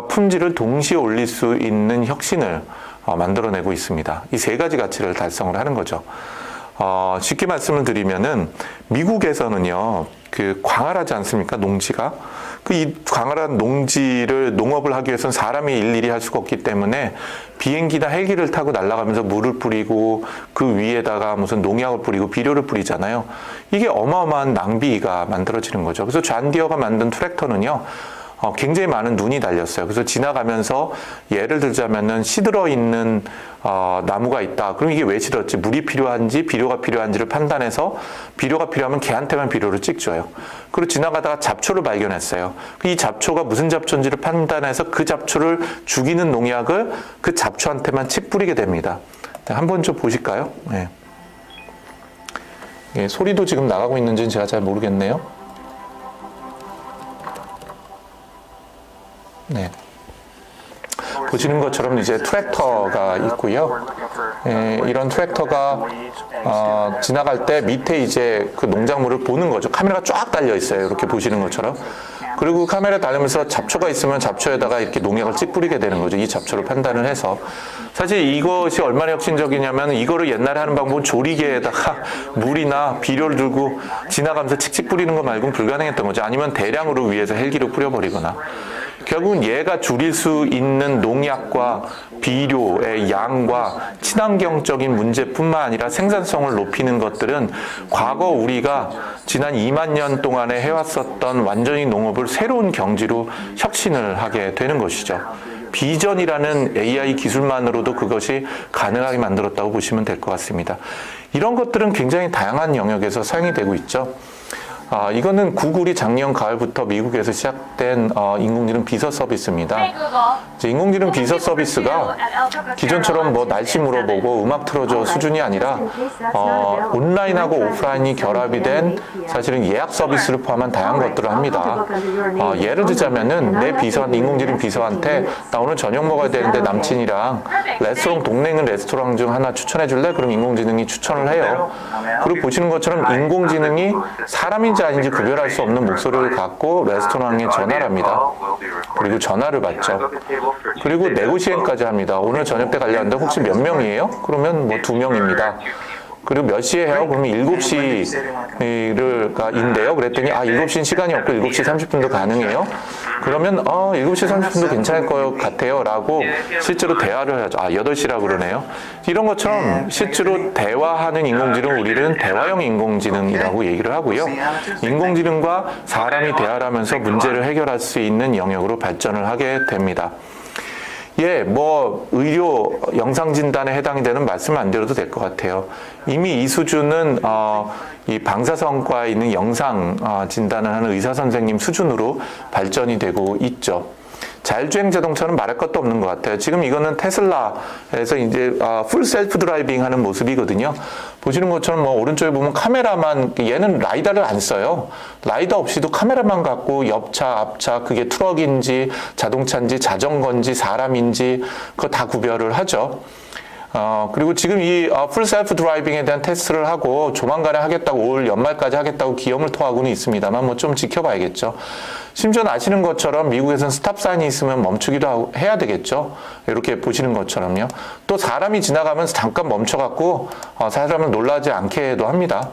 품질을 동시에 올릴 수 있는 혁신을 만들어내고 있습니다. 이 세 가지 가치를 달성을 하는 거죠. 쉽게 말씀을 드리면은 미국에서는요, 그 광활하지 않습니까? 농지가. 이 광활한 농지를 농업을 하기 위해서는 사람이 일일이 할 수가 없기 때문에 비행기나 헬기를 타고 날아가면서 물을 뿌리고 그 위에다가 무슨 농약을 뿌리고 비료를 뿌리잖아요. 이게 어마어마한 낭비가 만들어지는 거죠. 그래서 존디어가 만든 트랙터는요, 굉장히 많은 눈이 달렸어요. 그래서 지나가면서 예를 들자면은 시들어 있는 나무가 있다. 그럼 이게 왜 시들었지? 물이 필요한지 비료가 필요한지를 판단해서 비료가 필요하면 걔한테만 비료를 찍줘요. 그리고 지나가다가 잡초를 발견했어요. 이 잡초가 무슨 잡초인지를 판단해서 그 잡초를 죽이는 농약을 그 잡초한테만 칙 뿌리게 됩니다. 한번 좀 보실까요? 네. 예, 소리도 지금 나가고 있는지는 제가 잘 모르겠네요. 네. 보시는 것처럼 이제 트랙터가 있고요. 이런 트랙터가 지나갈 때 밑에 이제 그 농작물을 보는 거죠. 카메라가 쫙 달려 있어요. 이렇게 보시는 것처럼. 그리고 카메라 달리면서 잡초가 있으면 잡초에다가 이렇게 농약을 찌 뿌리게 되는 거죠. 이 잡초를 판단을 해서. 사실 이것이 얼마나 혁신적이냐면 이거를 옛날에 하는 방법은 조리개에다가 물이나 비료를 들고 지나가면서 칙칙 뿌리는 거 말고는 불가능했던 거죠. 아니면 대량으로 위에서 헬기로 뿌려버리거나. 결국은 얘가 줄일 수 있는 농약과 비료의 양과 친환경적인 문제뿐만 아니라 생산성을 높이는 것들은 과거 우리가 지난 2만 년 동안에 해왔었던 완전히 농업을 새로운 경지로 혁신을 하게 되는 것이죠. 비전이라는 AI 기술만으로도 그것이 가능하게 만들었다고 보시면 될 것 같습니다. 이런 것들은 굉장히 다양한 영역에서 사용이 되고 있죠. 이거는 구글이 작년 가을부터 미국에서 시작된 인공지능 비서 서비스입니다. 이제 인공지능 비서 서비스가 기존처럼 뭐 날씨 물어보고 음악 틀어줘 수준이 아니라 온라인하고 오프라인이 결합이 된 사실은 예약 서비스를 포함한 다양한 것들을 합니다. 예를 들자면은 내 비서한테, 인공지능 비서한테 나 오늘 저녁 먹어야 되는데 남친이랑 레스토랑, 동네 있는 레스토랑 중 하나 추천해 줄래? 그럼 인공지능이 추천을 해요. 그리고 보시는 것처럼 인공지능이 사람인지 아닌지 구별할 수 없는 목소리를 갖고 레스토랑에 전화를 합니다. 그리고 전화를 받죠. 그리고 네고시엔까지 합니다. 오늘 저녁 때 가려는데 혹시 몇 명이에요? 그러면 뭐 2명입니다. 그리고 몇 시에 해요? 그러면 7시가 인데요. 그랬더니 7시는 시간이 없고 7시 30분도 가능해요. 그러면 7시 30분도 괜찮을 것 같아요 라고 실제로 대화를 하죠. 8시라고 그러네요. 이런 것처럼 실제로 대화하는 인공지능, 우리는 대화형 인공지능이라고 얘기를 하고요. 인공지능과 사람이 대화를 하면서 문제를 해결할 수 있는 영역으로 발전을 하게 됩니다. 의료 영상 진단에 해당이 되는 말씀을 안 드려도 될 것 같아요. 이미 이 수준은 이 방사선과에 있는 영상 진단을 하는 의사 선생님 수준으로 발전이 되고 있죠. 자율주행 자동차는 말할 것도 없는 것 같아요. 지금 이거는 테슬라에서 이제 풀 셀프 드라이빙 하는 모습이거든요. 보시는 것처럼 오른쪽에 보면 카메라만, 얘는 라이다를 안 써요. 라이다 없이도 카메라만 갖고 옆차, 앞차, 그게 트럭인지 자동차인지 자전거인지 사람인지 그거 다 구별을 하죠. 그리고 지금 이 풀 셀프 드라이빙에 대한 테스트를 하고 조만간에 하겠다고, 올 연말까지 하겠다고 기염을 토하고는 있습니다만 좀 지켜봐야겠죠. 심지어는 아시는 것처럼 미국에서는 스탑 사인이 있으면 멈추기도 해야 되겠죠. 이렇게 보시는 것처럼요. 또 사람이 지나가면서 잠깐 멈춰갖고 사람을 놀라지 않게 도 합니다.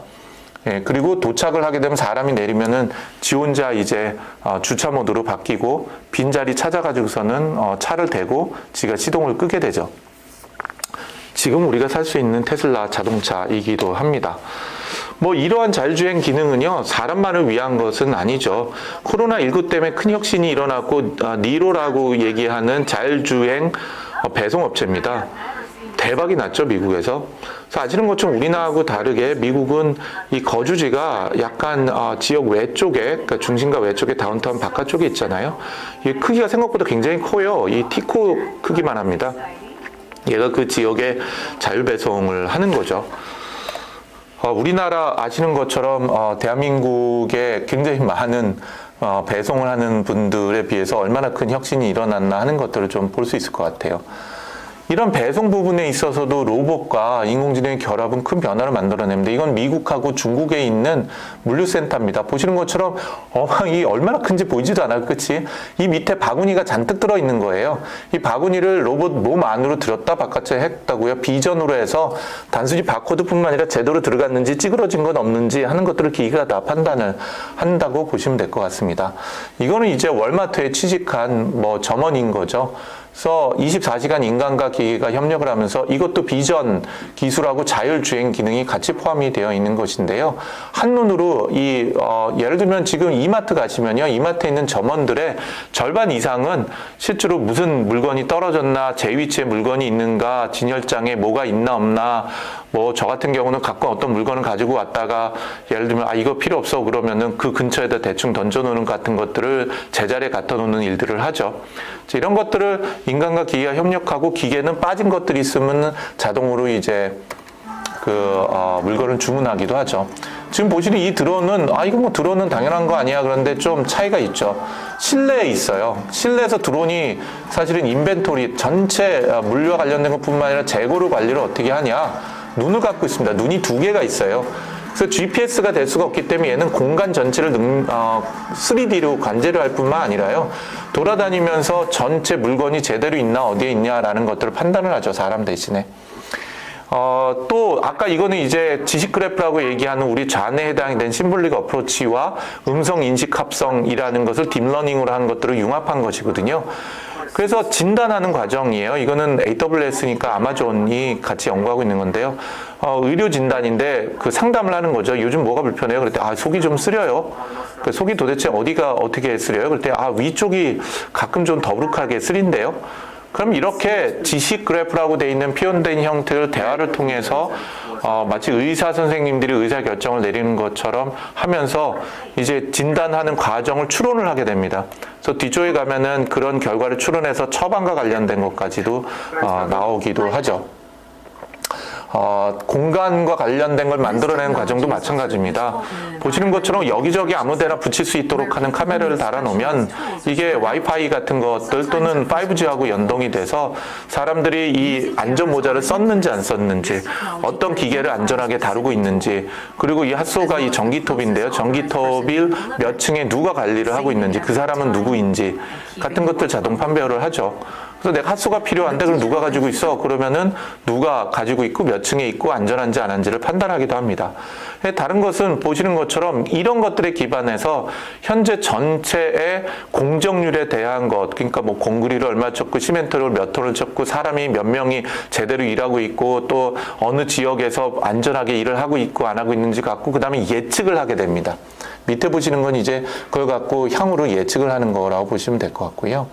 그리고 도착을 하게 되면 사람이 내리면은 지 혼자 이제 주차 모드로 바뀌고 빈자리 찾아가지고서는 차를 대고 지가 시동을 끄게 되죠. 지금 우리가 살 수 있는 테슬라 자동차이기도 합니다. 이러한 자율주행 기능은요, 사람만을 위한 것은 아니죠. 코로나19 때문에 큰 혁신이 일어났고, 니로라고 얘기하는 자율주행 배송업체입니다. 대박이 났죠, 미국에서. 그래서 아시는 것처럼 우리나라하고 다르게 미국은 이 거주지가 약간 지역 외쪽에, 그러니까 중심가 외쪽에 다운타운 바깥쪽에 있잖아요. 이 크기가 생각보다 굉장히 커요. 이 티코 크기만 합니다. 얘가 그 지역에 자율 배송을 하는 거죠. 우리나라 아시는 것처럼 대한민국에 굉장히 많은 배송을 하는 분들에 비해서 얼마나 큰 혁신이 일어났나 하는 것들을 좀 볼 수 있을 것 같아요. 이런 배송 부분에 있어서도 로봇과 인공지능의 결합은 큰 변화를 만들어냅니다. 이건 미국하고 중국에 있는 물류센터입니다. 보시는 것처럼 이 얼마나 큰지 보이지도 않아요. 그치? 이 밑에 바구니가 잔뜩 들어있는 거예요. 이 바구니를 로봇 몸 안으로 들었다 바깥에 했다고요. 비전으로 해서 단순히 바코드뿐만 아니라 제대로 들어갔는지 찌그러진 건 없는지 하는 것들을 기계가 다 판단을 한다고 보시면 될 것 같습니다. 이거는 이제 월마트에 취직한 점원인 거죠. 그래서 24시간 인간과 기계가 협력을 하면서 이것도 비전 기술하고 자율주행 기능이 같이 포함이 되어 있는 것인데요. 한눈으로 예를 들면 지금 이마트 가시면요. 이마트에 있는 점원들의 절반 이상은 실제로 무슨 물건이 떨어졌나, 제 위치에 물건이 있는가, 진열장에 뭐가 있나 없나, 저 같은 경우는 갖고 어떤 물건을 가지고 왔다가 예를 들면 이거 필요 없어 그러면은 그 근처에다 대충 던져놓는 같은 것들을 제자리에 갖다 놓는 일들을 하죠. 이런 것들을 인간과 기계가 협력하고 기계는 빠진 것들이 있으면 자동으로 이제 물건을 주문하기도 하죠. 지금 보시는 이 드론은 이거 드론은 당연한 거 아니야. 그런데 좀 차이가 있죠. 실내에 있어요. 실내에서 드론이 사실은 인벤토리 전체 물류와 관련된 것뿐만 아니라 재고를 관리를 어떻게 하냐. 눈을 갖고 있습니다. 눈이 2개가 있어요. 그래서 GPS가 될 수가 없기 때문에 얘는 공간 전체를 3D로 관제를 할 뿐만 아니라요. 돌아다니면서 전체 물건이 제대로 있나 어디에 있냐라는 것들을 판단을 하죠. 사람 대신에. 또 아까 이거는 이제 지식 그래프라고 얘기하는 우리 좌뇌에 해당이 된 심볼릭 어프로치와 음성 인식 합성이라는 것을 딥러닝으로 한 것들을 융합한 것이거든요. 그래서 진단하는 과정이에요. 이거는 AWS니까 아마존이 같이 연구하고 있는 건데요. 의료 진단인데 그 상담을 하는 거죠. 요즘 뭐가 불편해요? 그랬더니 속이 좀 쓰려요. 그 속이 도대체 어디가 어떻게 쓰려요? 그랬더니 위쪽이 가끔 좀 더부룩하게 쓰린대요. 그럼 이렇게 지식 그래프라고 되어 있는 표현된 형태를 대화를 통해서 마치 의사 선생님들이 의사 결정을 내리는 것처럼 하면서 이제 진단하는 과정을 추론을 하게 됩니다. 그래서 뒤쪽에 가면은 그런 결과를 추론해서 처방과 관련된 것까지도 나오기도 하죠. 공간과 관련된 걸 만들어내는 과정도 마찬가지입니다. 보시는 것처럼 여기저기 아무데나 붙일 수 있도록 하는 카메라를 달아놓으면 이게 와이파이 같은 것들 또는 5G하고 연동이 돼서 사람들이 이 안전모자를 썼는지 안 썼는지, 어떤 기계를 안전하게 다루고 있는지, 그리고 이 핫소가 이 전기톱인데요. 전기톱을 몇 층에 누가 관리를 하고 있는지, 그 사람은 누구인지 같은 것들 자동 판별을 하죠. 그래서 내가 핫소가 필요한데 그럼 누가 가지고 있어? 그러면은 누가 가지고 있고 몇 층에 있고 안전한지 안 한지를 판단하기도 합니다. 다른 것은 보시는 것처럼 이런 것들에 기반해서 현재 전체의 공정률에 대한 것, 그러니까 뭐 콘크리트를 얼마 쳤고 시멘트를 몇 톤을 쳤고 사람이 몇 명이 제대로 일하고 있고 또 어느 지역에서 안전하게 일을 하고 있고 안 하고 있는지 갖고 그다음에 예측을 하게 됩니다. 밑에 보시는 건 이제 그걸 갖고 향후로 예측을 하는 거라고 보시면 될 것 같고요.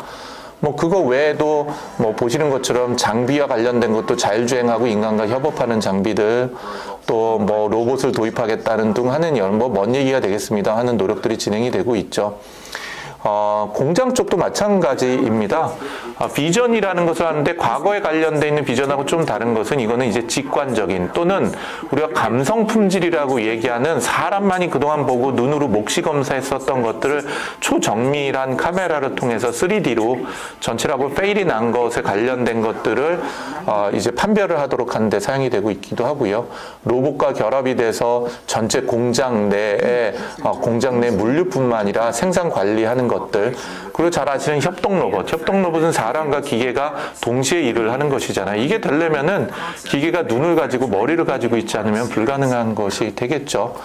뭐 그거 외에도 뭐 보시는 것처럼 장비와 관련된 것도 자율주행하고 인간과 협업하는 장비들 또 뭐 로봇을 도입하겠다는 등 하는 뭐 먼 얘기가 되겠습니다 하는 노력들이 진행이 되고 있죠. 공장 쪽도 마찬가지입니다. 비전이라는 것을 하는데 과거에 관련되어 있는 비전하고 좀 다른 것은 이거는 이제 직관적인 또는 우리가 감성 품질이라고 얘기하는 사람만이 그동안 보고 눈으로 목시 검사했었던 것들을 초정밀한 카메라를 통해서 3D로 전체라고 페일이 난 것에 관련된 것들을 이제 판별을 하도록 하는데 사용이 되고 있기도 하고요. 로봇과 결합이 돼서 전체 공장 내에 공장 내 물류뿐만 아니라 생산 관리하는 것들, 그리고 잘 아시는 협동 로봇은 사람과 기계가 동시에 일을 하는 것이잖아요. 이게 되려면은 기계가 눈을 가지고 머리를 가지고 있지 않으면 불가능한 것이 되겠죠.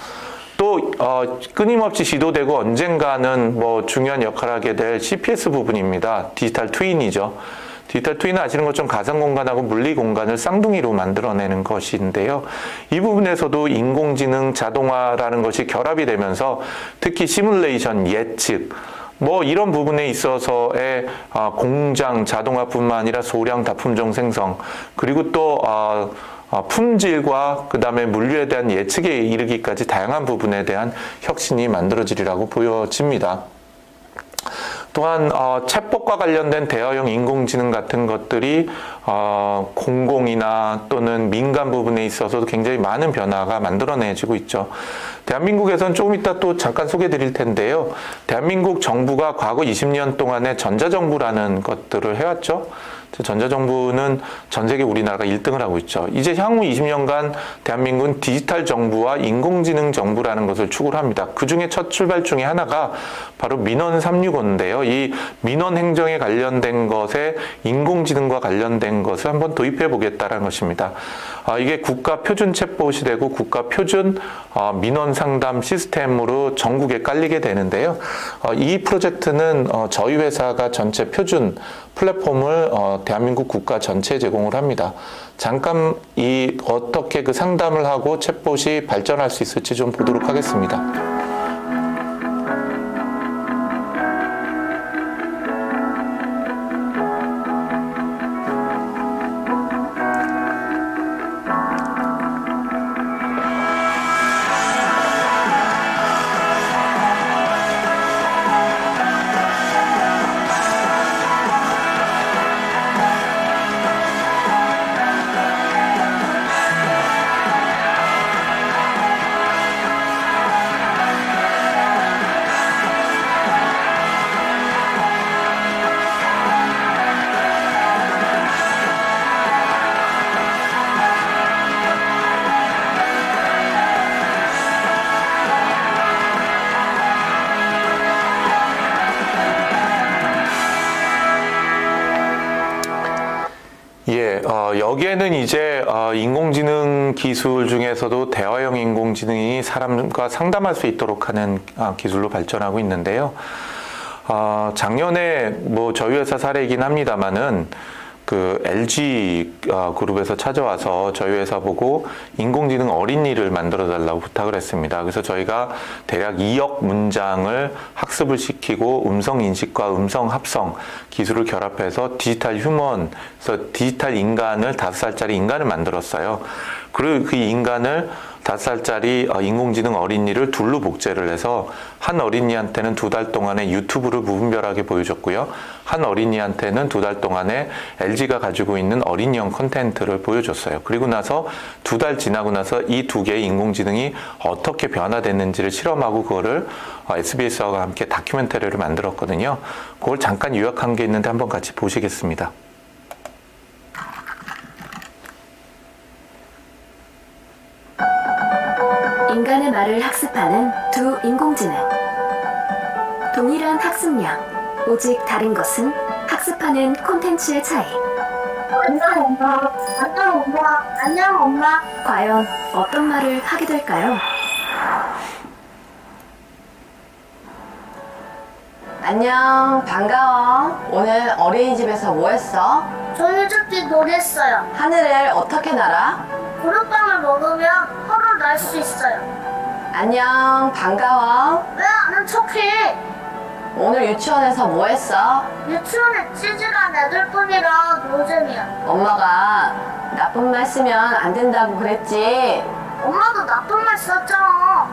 또 끊임없이 시도되고 언젠가는 뭐 중요한 역할을 하게 될 CPS 부분입니다. 디지털 트윈이죠. 디지털 트윈은 아시는 것처럼 가상 공간하고 물리 공간을 쌍둥이로 만들어내는 것인데요. 이 부분에서도 인공지능, 자동화라는 것이 결합이 되면서 특히 시뮬레이션, 예측, 뭐 이런 부분에 있어서의 공장 자동화뿐만 아니라 소량 다품종 생성, 그리고 또 품질과 그 다음에 물류에 대한 예측에 이르기까지 다양한 부분에 대한 혁신이 만들어지리라고 보여집니다. 또한 챗봇과 관련된 대화형 인공지능 같은 것들이 공공이나 또는 민간 부분에 있어서도 굉장히 많은 변화가 만들어내지고 있죠. 대한민국에서는 조금 이따 또 잠깐 소개해 드릴 텐데요. 대한민국 정부가 과거 20년 동안에 전자정부라는 것들을 해왔죠. 전자정부는 전 세계 우리나라가 1등을 하고 있죠. 이제 향후 20년간 대한민국은 디지털 정부와 인공지능 정부라는 것을 추구를 합니다. 그 중에 첫 출발 중에 하나가 바로 민원 365인데요. 이 민원 행정에 관련된 것에 인공지능과 관련된 것을 한번 도입해 보겠다는 것입니다. 이게 국가 표준 챗봇이 되고 국가 표준 민원 상담 시스템으로 전국에 깔리게 되는데요. 이 프로젝트는 저희 회사가 전체 표준 플랫폼을 대한민국 국가 전체에 제공을 합니다. 잠깐 어떻게 그 상담을 하고 챗봇이 발전할 수 있을지 좀 보도록 하겠습니다. 여기에는 이제 인공지능 기술 중에서도 대화형 인공지능이 사람과 상담할 수 있도록 하는 기술로 발전하고 있는데요. 작년에 뭐 저희 회사 사례이긴 합니다만은 그 LG 그룹에서 찾아와서 저희 회사 보고 인공지능 어린이를 만들어 달라고 부탁을 했습니다. 그래서 저희가 대략 2억 문장을 학습을 시키고 음성 인식과 음성 합성 기술을 결합해서 디지털 휴먼, 그래서 디지털 인간을 5살짜리 인간을 만들었어요. 그리고 그 인간을 5살짜리 인공지능 어린이를 둘로 복제를 해서 한 어린이한테는 2달 동안에 유튜브를 무분별하게 보여줬고요. 한 어린이한테는 2달 동안에 LG가 가지고 있는 어린이용 콘텐츠를 보여줬어요. 그리고 나서 2달 지나고 나서 이 두 개의 인공지능이 어떻게 변화됐는지를 실험하고 그거를 SBS와 함께 다큐멘터리를 만들었거든요. 그걸 잠깐 요약한 게 있는데 한번 같이 보시겠습니다. 인간의 말을 학습하는 두 인공지능. 동일한 학습량, 오직 다른 것은 학습하는 콘텐츠의 차이. 안녕 엄마. 안녕 엄마. 안녕 엄마. 과연 어떤 말을 하게 될까요? 안녕, 반가워. 오늘 어린이집에서 뭐 했어? 종이접기 놀이했어요. 하늘을 어떻게 날아? 구름빵을 먹으면 혀를 날 수 있어요. 안녕, 반가워. 왜 아는 척해? 오늘 유치원에서 뭐 했어? 유치원에 찌질한 애들뿐이라 노잼이야. 엄마가 나쁜 말 쓰면 안 된다고 그랬지? 엄마도 나쁜 말 썼잖아.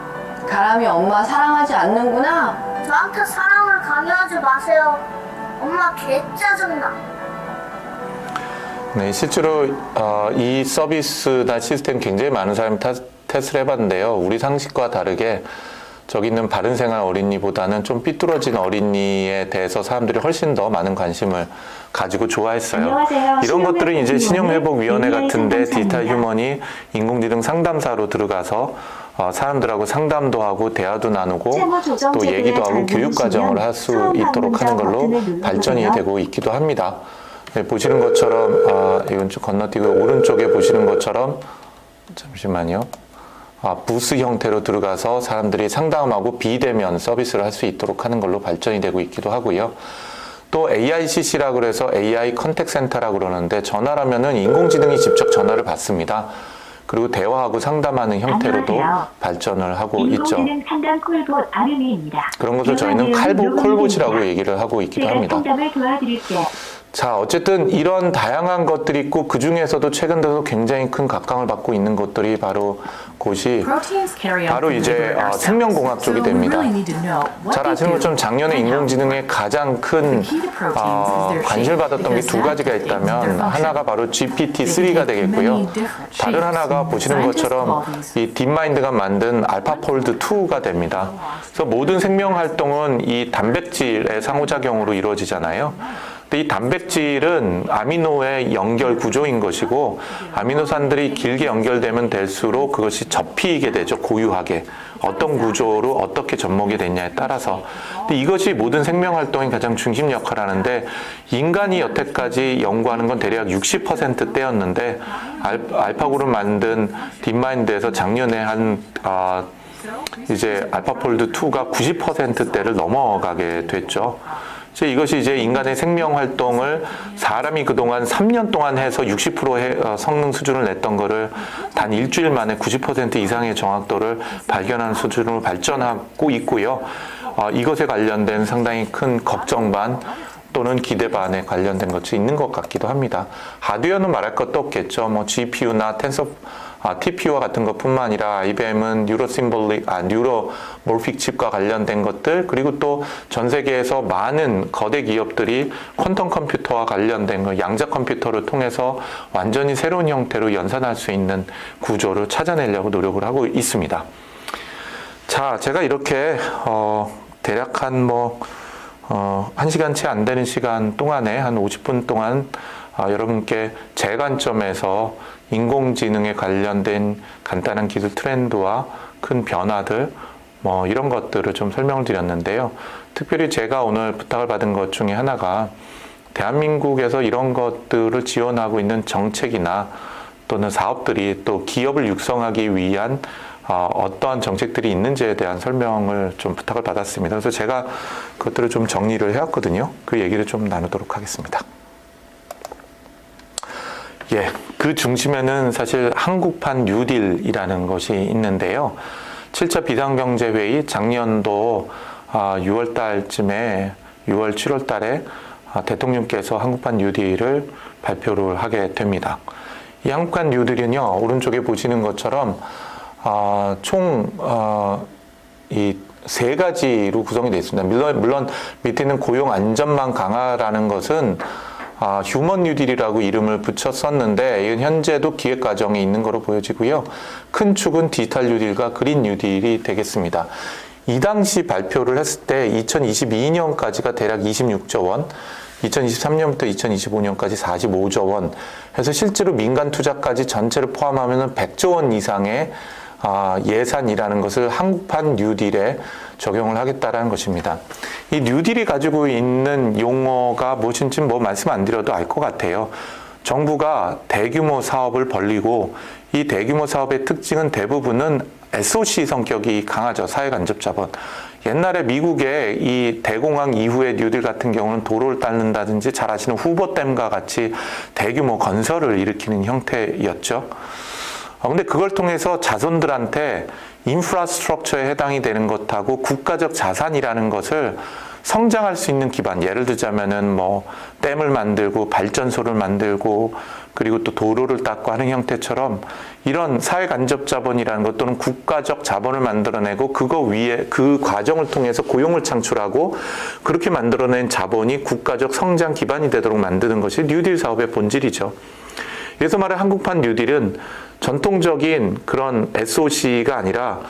가람이 엄마 사랑하지 않는구나? 저한테 사랑을 강요하지 마세요. 엄마 개 짜증나. 네, 실제로 이 서비스나 시스템 굉장히 많은 사람이 테스트를 해봤는데요. 우리 상식과 다르게 저기 있는 바른생활 어린이보다는 좀 삐뚤어진 어린이에 대해서 사람들이 훨씬 더 많은 관심을 가지고 좋아했어요. 안녕하세요. 이런 것들은 이제 신용회복위원회 신용회복 같은데 디지털 상담사입니다. 휴먼이 인공지능 상담사로 들어가서 사람들하고 상담도 하고 대화도 나누고 채무 조정 또 제도에 얘기도 하고 잘 교육과정을 할 수 처음 있도록 하는 걸로 방문자 버튼을 발전이 눌러보세요. 되고 있기도 합니다. 네, 보시는 것처럼 이건 좀 건너뛰고 오른쪽에 보시는 것처럼 잠시만요. 부스 형태로 들어가서 사람들이 상담하고 비대면 서비스를 할 수 있도록 하는 걸로 발전이 되고 있기도 하고요. 또 AICC라고 해서 AI 컨택 센터라고 그러는데 전화를 하면은 인공지능이 직접 전화를 받습니다. 그리고 대화하고 상담하는 형태로도 안녕하세요. 발전을 하고 있죠. 인공지능 상담 콜봇 아름이입니다. 그런 것을 저희는 콜봇이라고 얘기를 하고 있기도 제가 합니다. 상담을 도와드릴게요. 자, 어쨌든 이런 다양한 것들이 있고 그 중에서도 최근 들어서 굉장히 큰 각광을 받고 있는 것들이 바로 곳이 바로 이제 생명공학 쪽이 됩니다. 잘 아시는 것처럼 작년에 인공지능에 가장 큰 관심을 받았던 게 두 가지가 있다면 하나가 바로 GPT-3가 되겠고요. 다른 하나가 보시는 것처럼 이 딥마인드가 만든 알파폴드 2가 됩니다. 그래서 모든 생명 활동은 이 단백질의 상호작용으로 이루어지잖아요. 근데 이 단백질은 아미노의 연결 구조인 것이고 아미노산들이 길게 연결되면 될수록 그것이 접히게 되죠. 고유하게. 어떤 구조로 어떻게 접목이 됐냐에 따라서. 근데 이것이 모든 생명 활동의 가장 중심 역할을 하는데 인간이 여태까지 연구하는 건 대략 60%대였는데 알파고를 만든 딥마인드에서 작년에 이제 알파폴드 2가 90%대를 넘어가게 됐죠. 이것이 이제 인간의 생명 활동을 사람이 그동안 3년 동안 해서 60% 성능 수준을 냈던 거를 단 일주일 만에 90% 이상의 정확도를 발견하는 수준으로 발전하고 있고요. 이것에 관련된 상당히 큰 걱정 반 또는 기대 반에 관련된 것이 있는 것 같기도 합니다. 하드웨어는 말할 것도 없겠죠. 뭐 GPU나 TPU와 같은 것뿐만 아니라 IBM은 뉴로몰픽 칩과 관련된 것들 그리고 또 전 세계에서 많은 거대 기업들이 퀀텀 컴퓨터와 관련된 거 양자 컴퓨터를 통해서 완전히 새로운 형태로 연산할 수 있는 구조를 찾아내려고 노력을 하고 있습니다. 자, 제가 이렇게 대략 한 1시간 채 안 되는 시간 동안에 한 50분 동안 여러분께 제 관점에서 인공지능에 관련된 간단한 기술 트렌드와 큰 변화들 이런 것들을 좀 설명을 드렸는데요. 특별히 제가 오늘 부탁을 받은 것 중에 하나가 대한민국에서 이런 것들을 지원하고 있는 정책이나 또는 사업들이 또 기업을 육성하기 위한 어떠한 정책들이 있는지에 대한 설명을 좀 부탁을 받았습니다. 그래서 제가 그것들을 좀 정리를 해왔거든요. 그 얘기를 좀 나누도록 하겠습니다. 예, 그 중심에는 사실 한국판 뉴딜이라는 것이 있는데요. 7차 비상경제회의 작년도 6월 달쯤에 6월, 7월 달에 대통령께서 한국판 뉴딜을 발표를 하게 됩니다. 이 한국판 뉴딜은요, 오른쪽에 보시는 것처럼 총 이 세 가지로 구성이 되어 있습니다. 물론 밑에는 고용 안전망 강화라는 것은 휴먼 뉴딜이라고 이름을 붙였었는데 이건 현재도 기획 과정에 있는 것으로 보여지고요. 큰 축은 디지털 뉴딜과 그린 뉴딜이 되겠습니다. 이 당시 발표를 했을 때 2022년까지가 대략 26조 원, 2023년부터 2025년까지 45조 원 해서 실제로 민간 투자까지 전체를 포함하면 100조 원 이상의 예산이라는 것을 한국판 뉴딜에 적용을 하겠다라는 것입니다. 이 뉴딜이 가지고 있는 용어가 무엇인지 뭐 말씀 안 드려도 알 것 같아요. 정부가 대규모 사업을 벌리고 이 대규모 사업의 특징은 대부분은 SOC 성격이 강하죠. 사회간접자본. 옛날에 미국의 이 대공황 이후의 뉴딜 같은 경우는 도로를 닦는다든지 잘 아시는 후보댐과 같이 대규모 건설을 일으키는 형태였죠. 근데 그걸 통해서 자손들한테 인프라스트럭처에 해당이 되는 것하고 국가적 자산이라는 것을 성장할 수 있는 기반, 예를 들자면은 뭐 댐을 만들고 발전소를 만들고 그리고 또 도로를 닦고 하는 형태처럼 이런 사회 간접 자본이라는 것 또는 국가적 자본을 만들어내고 그거 위에 그 과정을 통해서 고용을 창출하고 그렇게 만들어낸 자본이 국가적 성장 기반이 되도록 만드는 것이 뉴딜 사업의 본질이죠. 그래서 말해 한국판 뉴딜은 전통적인 그런 SOC가 아니라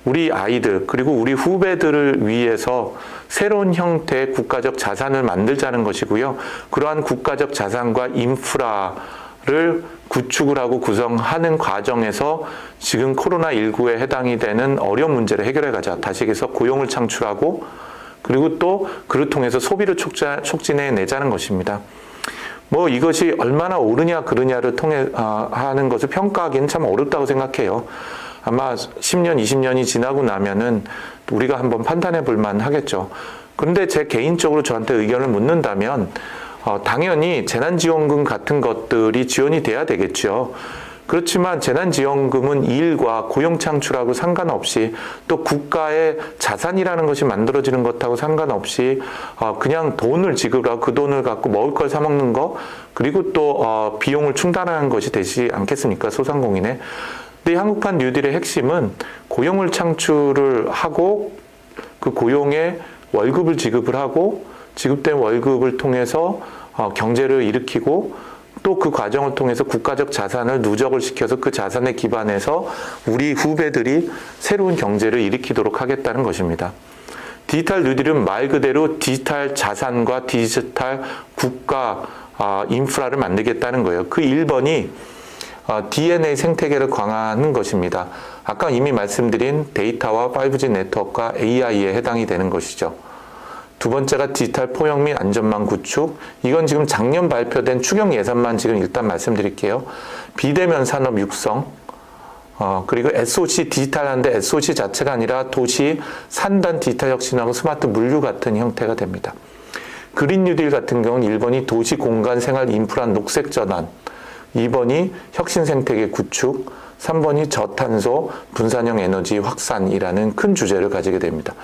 우리 아이들 그리고 우리 후배들을 위해서 새로운 형태의 국가적 자산을 만들자는 것이고요. 그러한 국가적 자산과 인프라를 구축을 하고 구성하는 과정에서 지금 코로나19에 해당이 되는 어려운 문제를 해결해 가자. 다시 얘기해서 고용을 창출하고 그리고 또 그를 통해서 소비를 촉진해 내자는 것입니다. 뭐 이것이 얼마나 옳으냐 그르냐를 통해 하는 것을 평가하기는 참 어렵다고 생각해요. 아마 10년, 20년이 지나고 나면은 우리가 한번 판단해 볼 만하겠죠. 그런데 제 개인적으로 저한테 의견을 묻는다면 당연히 재난지원금 같은 것들이 지원이 돼야 되겠죠. 그렇지만 재난지원금은 일과 고용 창출하고 상관없이 또 국가의 자산이라는 것이 만들어지는 것하고 상관없이 그냥 돈을 지급하고 그 돈을 갖고 먹을 걸 사 먹는 거 그리고 또 비용을 충당하는 것이 되지 않겠습니까? 소상공인의. 근데 이 한국판 뉴딜의 핵심은 고용을 창출을 하고 그 고용에 월급을 지급을 하고 지급된 월급을 통해서 경제를 일으키고 또 그 과정을 통해서 국가적 자산을 누적을 시켜서 그 자산에 기반해서 우리 후배들이 새로운 경제를 일으키도록 하겠다는 것입니다. 디지털 뉴딜은 말 그대로 디지털 자산과 디지털 국가 인프라를 만들겠다는 거예요. 그 1번이 DNA 생태계를 강화하는 것입니다. 아까 이미 말씀드린 데이터와 5G 네트워크와 AI에 해당이 되는 것이죠. 두 번째가 디지털 포용 및 안전망 구축. 이건 지금 작년 발표된 추경 예산만 지금 일단 말씀드릴게요. 비대면 산업 육성. 그리고 SOC 디지털한데 SOC 자체가 아니라 도시 산단 디지털 혁신하고 스마트 물류 같은 형태가 됩니다. 그린 뉴딜 같은 경우는 1번이 도시 공간 생활 인프라 녹색 전환. 2번이 혁신 생태계 구축. 3번이 저탄소 분산형 에너지 확산이라는 큰 주제를 가지게 됩니다.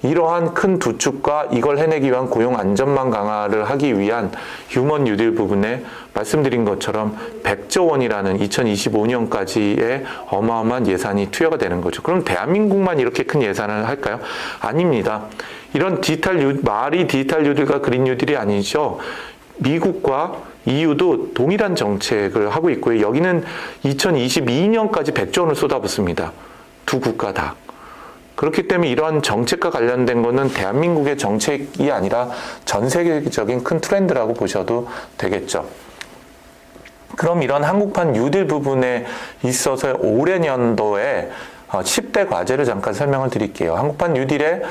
이러한 큰 두 축과 이걸 해내기 위한 고용 안전망 강화를 하기 위한 휴먼 뉴딜 부분에 말씀드린 것처럼 100조 원이라는 2025년까지의 어마어마한 예산이 투여가 되는 거죠. 그럼 대한민국만 이렇게 큰 예산을 할까요? 아닙니다. 이런 말이 디지털 뉴딜과 그린 뉴딜이 아니죠. 미국과 EU도 동일한 정책을 하고 있고요. 여기는 2022년까지 100조 원을 쏟아붓습니다. 두 국가 다. 그렇기 때문에 이러한 정책과 관련된 것은 대한민국의 정책이 아니라 전 세계적인 큰 트렌드라고 보셔도 되겠죠. 그럼 이런 한국판 뉴딜 부분에 있어서 올해 년도에 10대 과제를 잠깐 설명을 드릴게요. 한국판 뉴딜의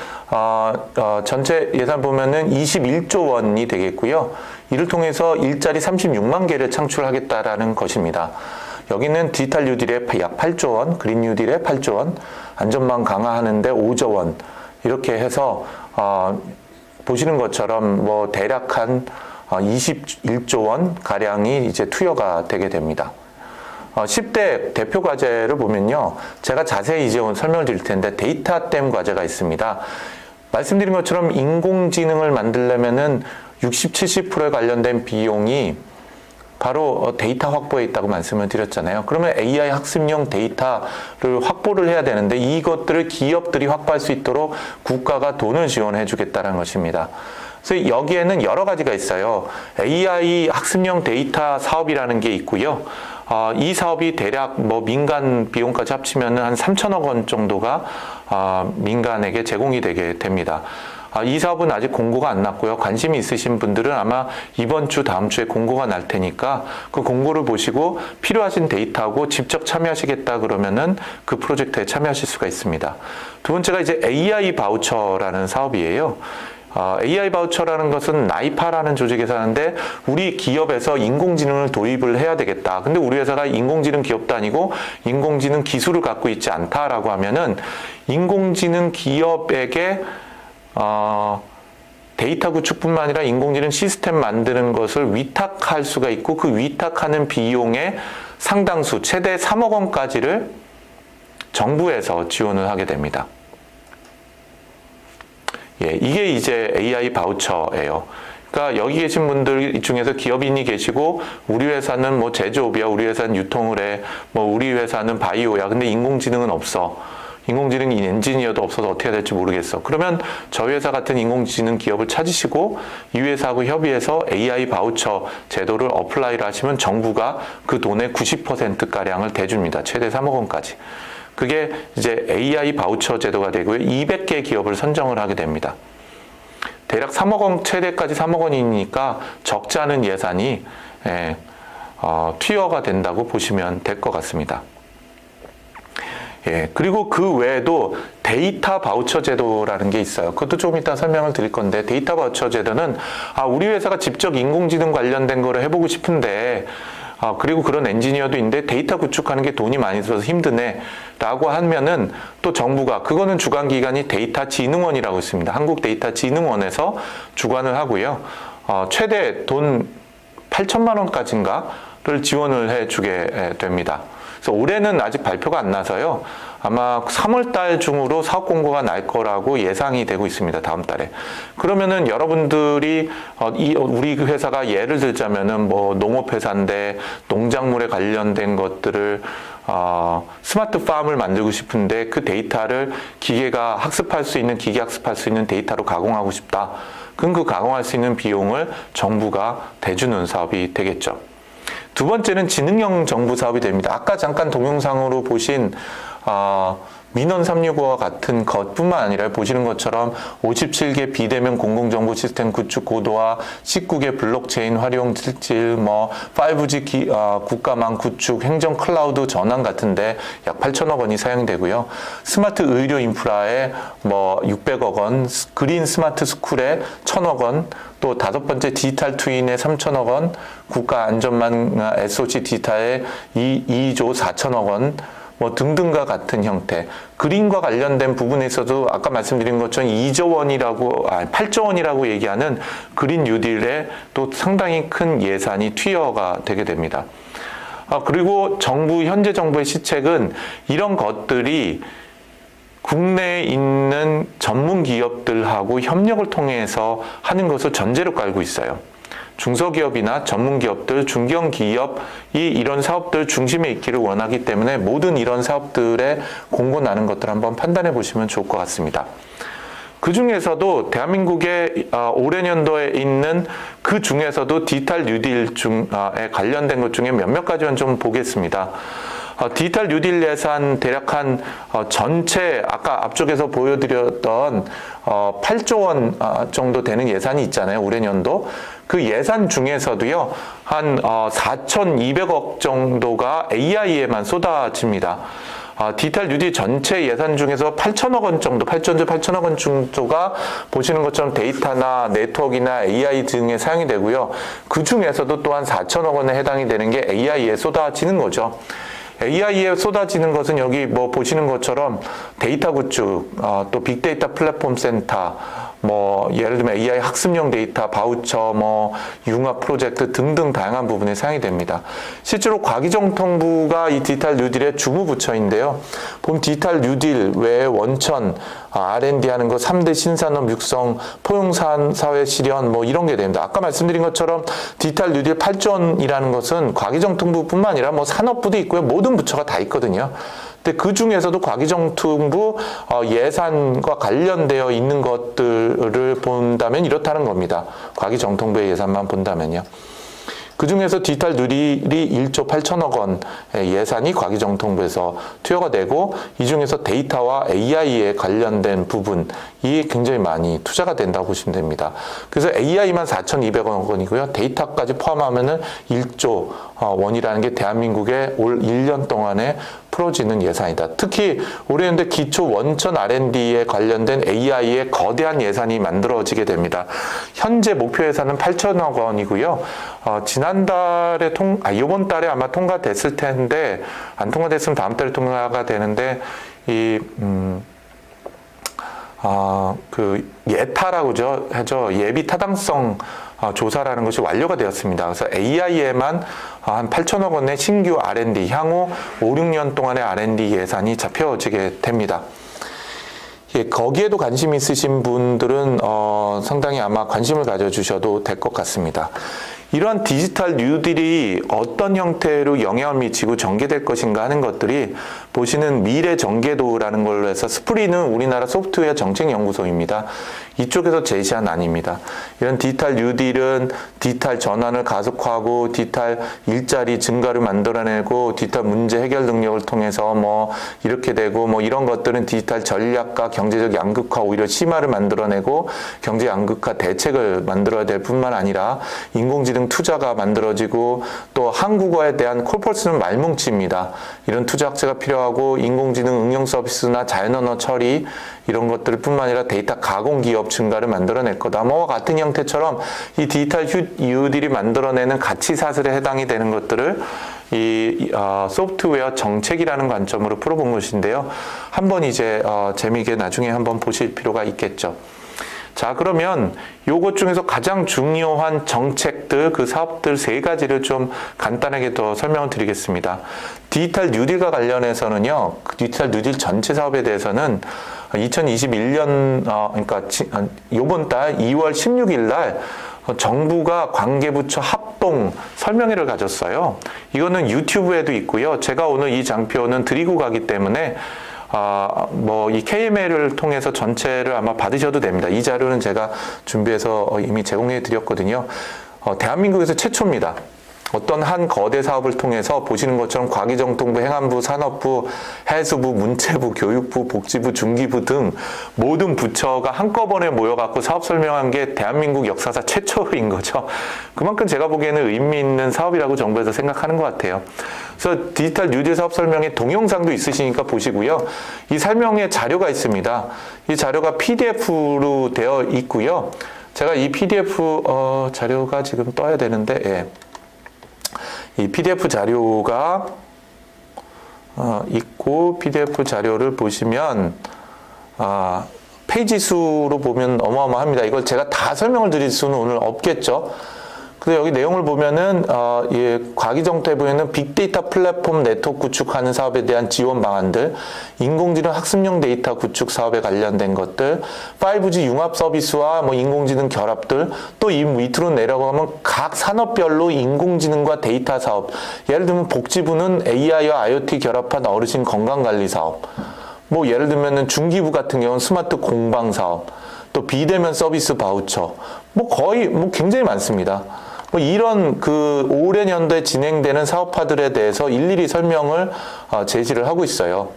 전체 예산 보면은 21조 원이 되겠고요. 이를 통해서 일자리 36만 개를 창출하겠다라는 것입니다. 여기는 디지털 뉴딜에 약 8조 원, 그린 뉴딜에 8조 원, 안전망 강화하는데 5조 원 이렇게 해서 보시는 것처럼 뭐 대략 한 21조 원 가량이 이제 투여가 되게 됩니다. 10대 대표 과제를 보면요. 제가 자세히 이제 설명을 드릴 텐데 데이터댐 과제가 있습니다. 말씀드린 것처럼 인공지능을 만들려면은 60, 70%에 관련된 비용이 바로 데이터 확보에 있다고 말씀을 드렸잖아요. 그러면 AI 학습용 데이터를 확보를 해야 되는데 이것들을 기업들이 확보할 수 있도록 국가가 돈을 지원해 주겠다는 것입니다. 그래서 여기에는 여러 가지가 있어요. AI 학습용 데이터 사업이라는 게 있고요. 이 사업이 대략 뭐 민간 비용까지 합치면 한 3천억 원 정도가 민간에게 제공이 되게 됩니다. 이 사업은 아직 공고가 안 났고요. 관심이 있으신 분들은 아마 이번 주, 다음 주에 공고가 날 테니까 그 공고를 보시고 필요하신 데이터하고 직접 참여하시겠다 그러면은 그 프로젝트에 참여하실 수가 있습니다. 두 번째가 이제 AI 바우처라는 사업이에요. AI 바우처라는 것은 나이파라는 조직에서 하는데 우리 기업에서 인공지능을 도입을 해야 되겠다. 근데 우리 회사가 인공지능 기업도 아니고 인공지능 기술을 갖고 있지 않다라고 하면은 인공지능 기업에게 데이터 구축뿐만 아니라 인공지능 시스템 만드는 것을 위탁할 수가 있고 그 위탁하는 비용의 상당수 최대 3억 원까지를 정부에서 지원을 하게 됩니다. 예, 이게 이제 AI 바우처예요. 그러니까 여기 계신 분들 중에서 기업인이 계시고 우리 회사는 뭐 제조업이야, 우리 회사는 유통을 해, 뭐 우리 회사는 바이오야. 근데 인공지능은 없어. 인공지능 엔지니어도 없어서 어떻게 해야 될지 모르겠어. 그러면 저희 회사 같은 인공지능 기업을 찾으시고 이 회사하고 협의해서 AI 바우처 제도를 어플라이를 하시면 정부가 그 돈의 90%가량을 대줍니다. 최대 3억 원까지. 그게 이제 AI 바우처 제도가 되고요. 200개 기업을 선정을 하게 됩니다. 대략 3억 원, 최대까지 3억 원이니까 적지 않은 예산이 투여가 된다고 보시면 될 것 같습니다. 예, 그리고 그 외에도 데이터 바우처 제도라는 게 있어요. 그것도 조금 이따 설명을 드릴 건데 데이터 바우처 제도는 우리 회사가 직접 인공지능 관련된 거를 해보고 싶은데 그리고 그런 엔지니어도 있는데 데이터 구축하는 게 돈이 많이 들어서 힘드네 라고 하면은 또 정부가 그거는 주관기관이 데이터진흥원이라고 있습니다. 한국데이터진흥원에서 주관을 하고요. 최대 돈 8천만 원까지인가를 지원을 해주게 됩니다. 그래서 올해는 아직 발표가 안 나서요. 아마 3월 달 중으로 사업 공고가 날 거라고 예상이 되고 있습니다. 다음 달에. 그러면은 여러분들이 우리 회사가 예를 들자면은 뭐 농업회사인데 농작물에 관련된 것들을 스마트 팜을 만들고 싶은데 그 데이터를 기계가 학습할 수 있는 기계 학습할 수 있는 데이터로 가공하고 싶다. 그럼 그 가공할 수 있는 비용을 정부가 대주는 사업이 되겠죠. 두 번째는 지능형 정부 사업이 됩니다. 아까 잠깐 동영상으로 보신 민원 365와 같은 것뿐만 아니라 보시는 것처럼 57개 비대면 공공정보 시스템 구축 고도화, 19개 블록체인 활용 실질, 5G 국가망 구축, 행정 클라우드 전환 같은데 약 8천억 원이 사용되고요. 스마트 의료 인프라에 600억 원, 그린 스마트 스쿨에 1,000억 원, 또 다섯 번째 디지털 트윈에 3천억 원, 국가 안전망 SOC 디지털에 2조 4천억 원, 등등과 같은 형태. 그린과 관련된 부분에 있어도 아까 말씀드린 것처럼 8조 원이라고 얘기하는 그린 뉴딜에 또 상당히 큰 예산이 투여가 되게 됩니다. 그리고 현재 정부의 시책은 이런 것들이 국내에 있는 전문 기업들하고 협력을 통해서 하는 것을 전제로 깔고 있어요. 중소기업이나 전문기업들, 중견기업이 이런 사업들 중심에 있기를 원하기 때문에 모든 이런 사업들의 공고 나는 것들 한번 판단해 보시면 좋을 것 같습니다. 그 중에서도 대한민국의 올해 년도에 있는 그 중에서도 디지털 뉴딜에 관련된 것 중에 몇몇 가지만 좀 보겠습니다. 디지털 뉴딜 예산 대략 한 전체 아까 앞쪽에서 보여드렸던 8조 원 정도 되는 예산이 있잖아요. 올해 년도. 그 예산 중에서도요. 한 4,200억 정도가 AI에만 쏟아집니다. 디지털 뉴딜 전체 예산 중에서 8천억 원 정도, 8천억 원 정도가 보시는 것처럼 데이터나 네트워크나 AI 등에 사용이 되고요. 그 중에서도 또한 4천억 원에 해당이 되는 게 AI에 쏟아지는 거죠. AI에 쏟아지는 것은 여기 보시는 것처럼 데이터 구축, 또 빅데이터 플랫폼 센터, 예를 들면 AI 학습용 데이터, 바우처, 융합 프로젝트 등등 다양한 부분에 사용이 됩니다. 실제로 과기정통부가 이 디지털 뉴딜의 주무부처인데요. 보면 디지털 뉴딜 외에 원천, R&D 하는 거, 3대 신산업 육성, 포용사회 실현, 이런 게 됩니다. 아까 말씀드린 것처럼 디지털 뉴딜 8조 원이라는 것은 과기정통부뿐만 아니라 산업부도 있고요. 모든 부처가 다 있거든요. 근데 그 중에서도 과기정통부 예산과 관련되어 있는 것들을 본다면 이렇다는 겁니다. 과기정통부의 예산만 본다면요. 그중에서 디지털 누릴이 1조 8천억 원의 예산이 과기정통부에서 투여가 되고 이 중에서 데이터와 AI에 관련된 부분이 굉장히 많이 투자가 된다고 보시면 됩니다. 그래서 AI만 4,200억 원이고요. 데이터까지 포함하면은 1조 원이라는 게 대한민국의 올 1년 동안에 풀어지는 예산이다. 특히 올해는 기초 원천 R&D에 관련된 AI의 거대한 예산이 만들어지게 됩니다. 현재 목표 예산은 8천억 원이고요. 지난달에 이번 달에 아마 통과됐을 텐데 안 통과됐으면 다음 달에 통과가 되는데 그 예타라고 하죠. 예비 타당성 조사라는 것이 완료가 되었습니다. 그래서 AI에만 한 8천억 원의 신규 R&D, 향후 5, 6년 동안의 R&D 예산이 잡혀지게 됩니다. 예, 거기에도 관심 있으신 분들은 상당히 아마 관심을 가져주셔도 될 것 같습니다. 이러한 디지털 뉴딜이 어떤 형태로 영향을 미치고 전개될 것인가 하는 것들이 보시는 미래 전개도라는 걸로 해서 스프리는 우리나라 소프트웨어 정책연구소입니다. 이쪽에서 제시한 안입니다. 이런 디지털 뉴딜은 디지털 전환을 가속화하고 디지털 일자리 증가를 만들어내고 디지털 문제 해결 능력을 통해서 뭐 이렇게 되고 뭐 이런 것들은 디지털 전략과 경제적 양극화 오히려 심화를 만들어내고 경제 양극화 대책을 만들어야 될 뿐만 아니라 인공지능 투자가 만들어지고 또 한국어에 대한 콜포스는 말뭉치입니다. 이런 투자 학자가 필요하고 인공지능 응용 서비스나 자연언어 처리 이런 것들 뿐만 아니라 데이터 가공 기업 증가를 만들어낼 거다. 뭐와 같은 형태처럼 이 디지털 뉴딜이 만들어내는 가치 사슬에 해당이 되는 것들을 소프트웨어 정책이라는 관점으로 풀어본 것인데요. 한번 이제 재미있게 나중에 한번 보실 필요가 있겠죠. 자, 그러면 요것 중에서 가장 중요한 정책들, 그 사업들 세 가지를 좀 간단하게 더 설명을 드리겠습니다. 디지털 뉴딜과 관련해서는요, 디지털 뉴딜 전체 사업에 대해서는 2021년, 그러니까 요번 달 2월 16일 날 정부가 관계부처 합동 설명회를 가졌어요. 이거는 유튜브에도 있고요. 제가 오늘 이 장표는 드리고 가기 때문에 이 KML을 통해서 전체를 아마 받으셔도 됩니다. 이 자료는 제가 준비해서 이미 제공해 드렸거든요. 대한민국에서 최초입니다. 어떤 한 거대 사업을 통해서 보시는 것처럼 과기정통부, 행안부, 산업부, 해수부, 문체부, 교육부, 복지부, 중기부 등 모든 부처가 한꺼번에 모여갖고 사업 설명한 게 대한민국 역사상 최초인 거죠. 그만큼 제가 보기에는 의미 있는 사업이라고 정부에서 생각하는 것 같아요. 그래서 디지털 뉴딜 사업 설명회 동영상도 있으시니까 보시고요. 이 설명회 자료가 있습니다. 이 자료가 PDF로 되어 있고요. 제가 이 PDF 자료가 지금 떠야 되는데, 예. 이 PDF 자료가 있고 PDF 자료를 보시면 페이지 수로 보면 어마어마합니다. 이걸 제가 다 설명을 드릴 수는 오늘 없겠죠. 그래서 여기 내용을 보면은 과기정통부에는 빅데이터 플랫폼 네트워크 구축하는 사업에 대한 지원 방안들, 인공지능 학습용 데이터 구축 사업에 관련된 것들, 5G 융합 서비스와 인공지능 결합들, 또 이 밑으로 내려가면 각 산업별로 인공지능과 데이터 사업, 예를 들면 복지부는 AI와 IoT 결합한 어르신 건강관리 사업, 예를 들면은 중기부 같은 경우는 스마트 공방 사업, 또 비대면 서비스 바우처, 거의 굉장히 많습니다. 이런 올해 년도에 진행되는 사업화들에 대해서 일일이 설명을 제시를 하고 있어요.